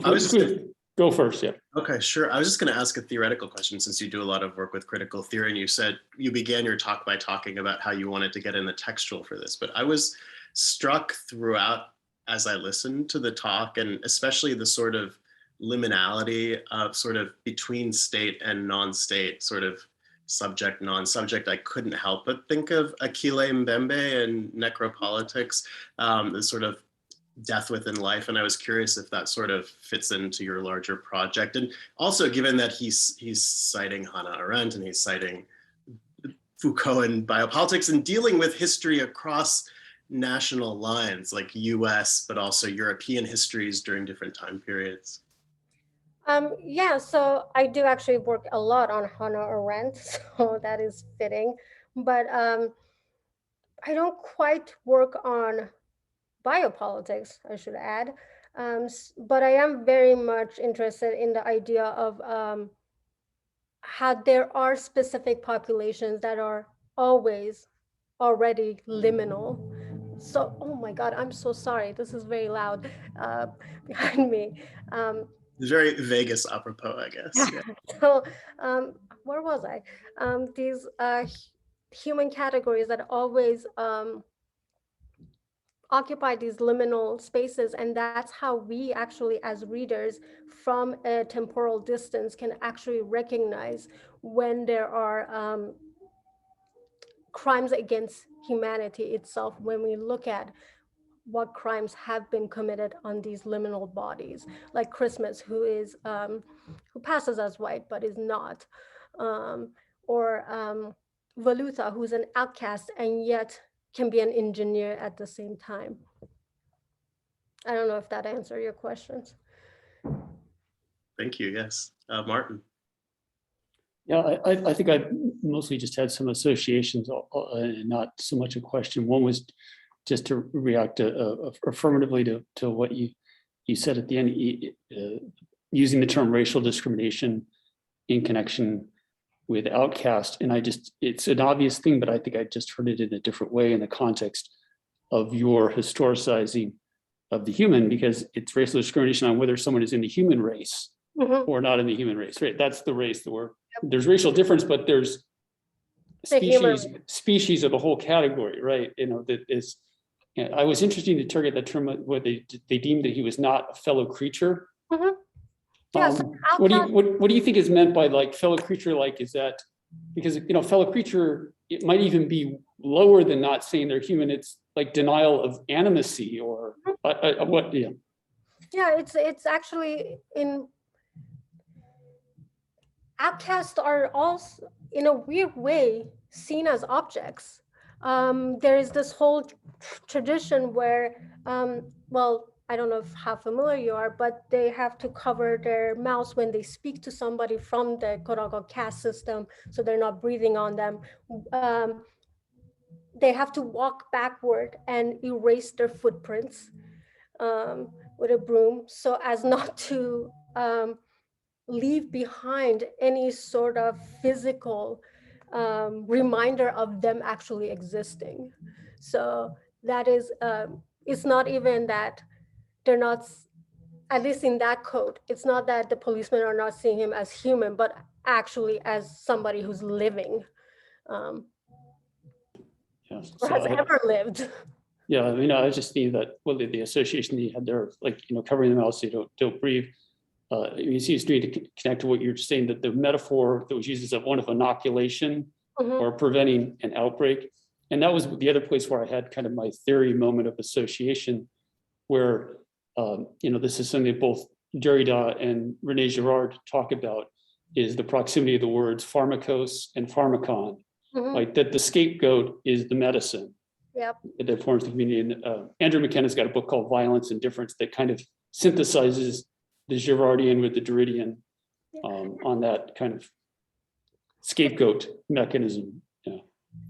I was just Go first, yeah. Okay, sure. I was just going to ask a theoretical question since you do a lot of work with critical theory, and you said you began your talk by talking about how you wanted to get in the textual for this, but I was struck throughout as I listened to the talk, and especially the sort of liminality of sort of between state and non-state, sort of subject, non-subject. I couldn't help but think of Akile Mbembe and necropolitics, the sort of death within life, and I was curious if that sort of fits into your larger project. And also, given that he's citing Hannah Arendt and he's citing Foucault and biopolitics and dealing with history across national lines, like US, but also European histories during different time periods. Yeah, so I do actually work a lot on Hannah Arendt, so that is fitting, but I don't quite work on biopolitics, I should add, but I am very much interested in the idea of how there are specific populations that are always already liminal. So, oh my God, I'm so sorry. This is very loud behind me. It's very Vegas apropos, I guess. Yeah. So, where was I? These human categories that always occupy these liminal spaces, and that's how we actually as readers from a temporal distance can actually recognize when there are crimes against humanity itself, when we look at what crimes have been committed on these liminal bodies, like Christmas, who passes as white but is not, or Valuta, who's an outcast and yet can be an engineer at the same time. I don't know if that answered your questions. Thank you, yes. Martin. Yeah, I think I mostly just had some associations, not so much a question. One was just to react affirmatively to what you said at the end, using the term racial discrimination in connection with outcast. And it's an obvious thing, but I think I just heard it in a different way in the context of your historicizing of the human, because it's racial discrimination on whether someone is in the human race or not in the human race, right? That's the race that there's racial difference, but there's species of the whole category, right? That is, I was interested to target that term where they deemed that he was not a fellow creature. Yes. What do you think is meant by like fellow creature? Like, is that because fellow creature, it might even be lower than not saying they're human. It's like denial of animacy or what? Yeah. Yeah, it's actually in outcasts are also in a weird way seen as objects. There is this whole tradition where, well, I don't know how familiar you are, but they have to cover their mouths when they speak to somebody from the quote unquote caste system, so they're not breathing on them. they have to walk backward and erase their footprints with a broom so as not to leave behind any sort of physical reminder of them actually existing. So that is, it's not even that they're not, at least in that code, it's not that the policemen are not seeing him as human, but actually as somebody who's living, Yeah. or has ever lived. Yeah, I mean, I just think that, well, the association you had there, like, covering the mouth so you don't breathe. It seems to me to connect to what you're saying, that the metaphor that was used is one of inoculation or preventing an outbreak. And that was the other place where I had kind of my theory moment of association, where, this is something that both Derrida and René Girard talk about, is the proximity of the words pharmakos and pharmakon, like that the scapegoat is the medicine. Yep. That forms the community. And Andrew McKenna's got a book called Violence and Difference that kind of synthesizes the Girardian with the Derridian on that kind of scapegoat mechanism. Yeah.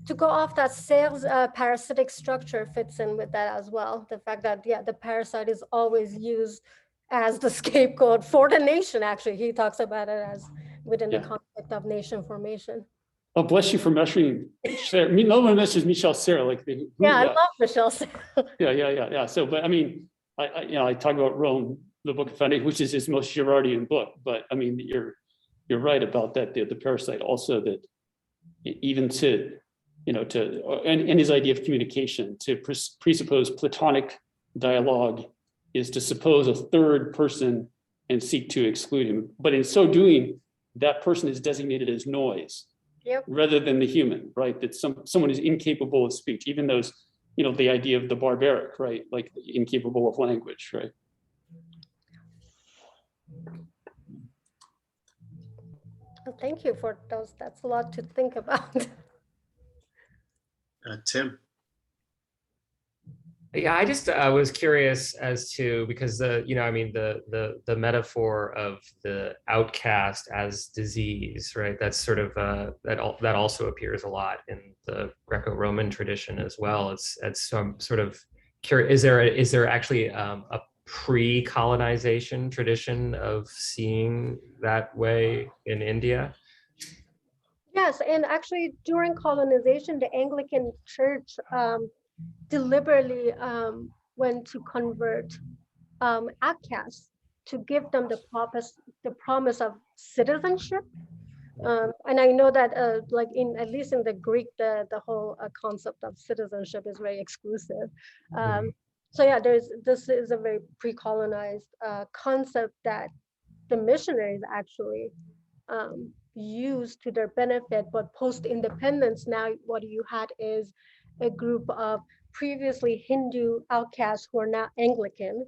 To go off that, Serre's parasitic structure fits in with that as well. The fact that, yeah, the parasite is always used as the scapegoat for the nation. Actually, he talks about it as within the concept of nation formation. Oh, bless you for measuring. No one mentions Michel Serre. Like, I love Michel Serre. Yeah. So, but I mean, I talk about Rome, the Book of Foundation, which is his most Girardian book. But I mean, you're right about that. The parasite also, that even to, and his idea of communication, to presuppose Platonic dialogue is to suppose a third person and seek to exclude him. But in so doing, that person is designated as noise. Yep. Rather than the human, right? That someone is incapable of speech, even those, the idea of the barbaric, right? Like incapable of language, right? Well, thank you for those. That's a lot to think about. Tim. Yeah, I just was curious as to, because the metaphor of the outcast as disease, right? That's sort of that also appears a lot in the Greco-Roman tradition as well. It's some sort of curious. Is there actually a pre-colonization tradition of seeing that way in India? Yes, and actually during colonization, the Anglican Church deliberately went to convert outcasts to give them the promise of citizenship. And I know that like at least in the Greek, the whole concept of citizenship is very exclusive. So yeah, this is a very pre-colonized concept that the missionaries actually used to their benefit, but post-independence, now what you had is a group of previously Hindu outcasts who are now Anglican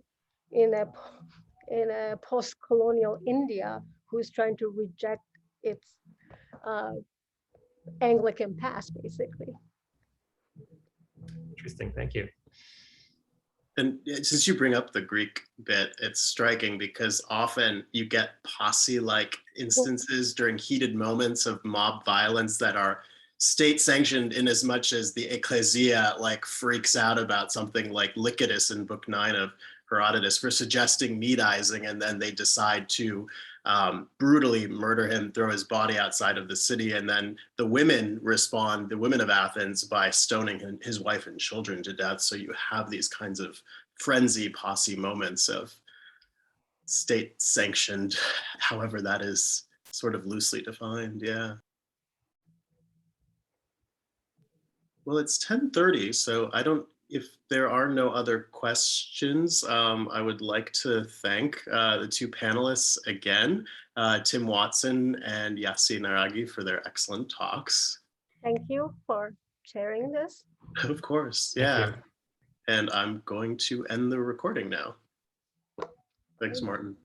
in a post-colonial India, who's trying to reject its Anglican past, basically. Interesting, thank you. And since you bring up the Greek bit, it's striking because often you get posse-like instances during heated moments of mob violence that are state sanctioned, in as much as the ecclesia like freaks out about something like Lycidas in book 9 of Herodotus for suggesting meat-izing, and then they decide to brutally murder him, throw his body outside of the city, and then the women respond, the women of Athens, by stoning his wife and children to death. So you have these kinds of frenzy posse moments of state sanctioned, however that is sort of loosely defined. Yeah. Well, it's 10:30, so if there are no other questions, I would like to thank the two panelists again, Tim Watson and Yasi Naraki, for their excellent talks. Thank you for sharing this. Of course, yeah. And I'm going to end the recording now. Thanks, Martin.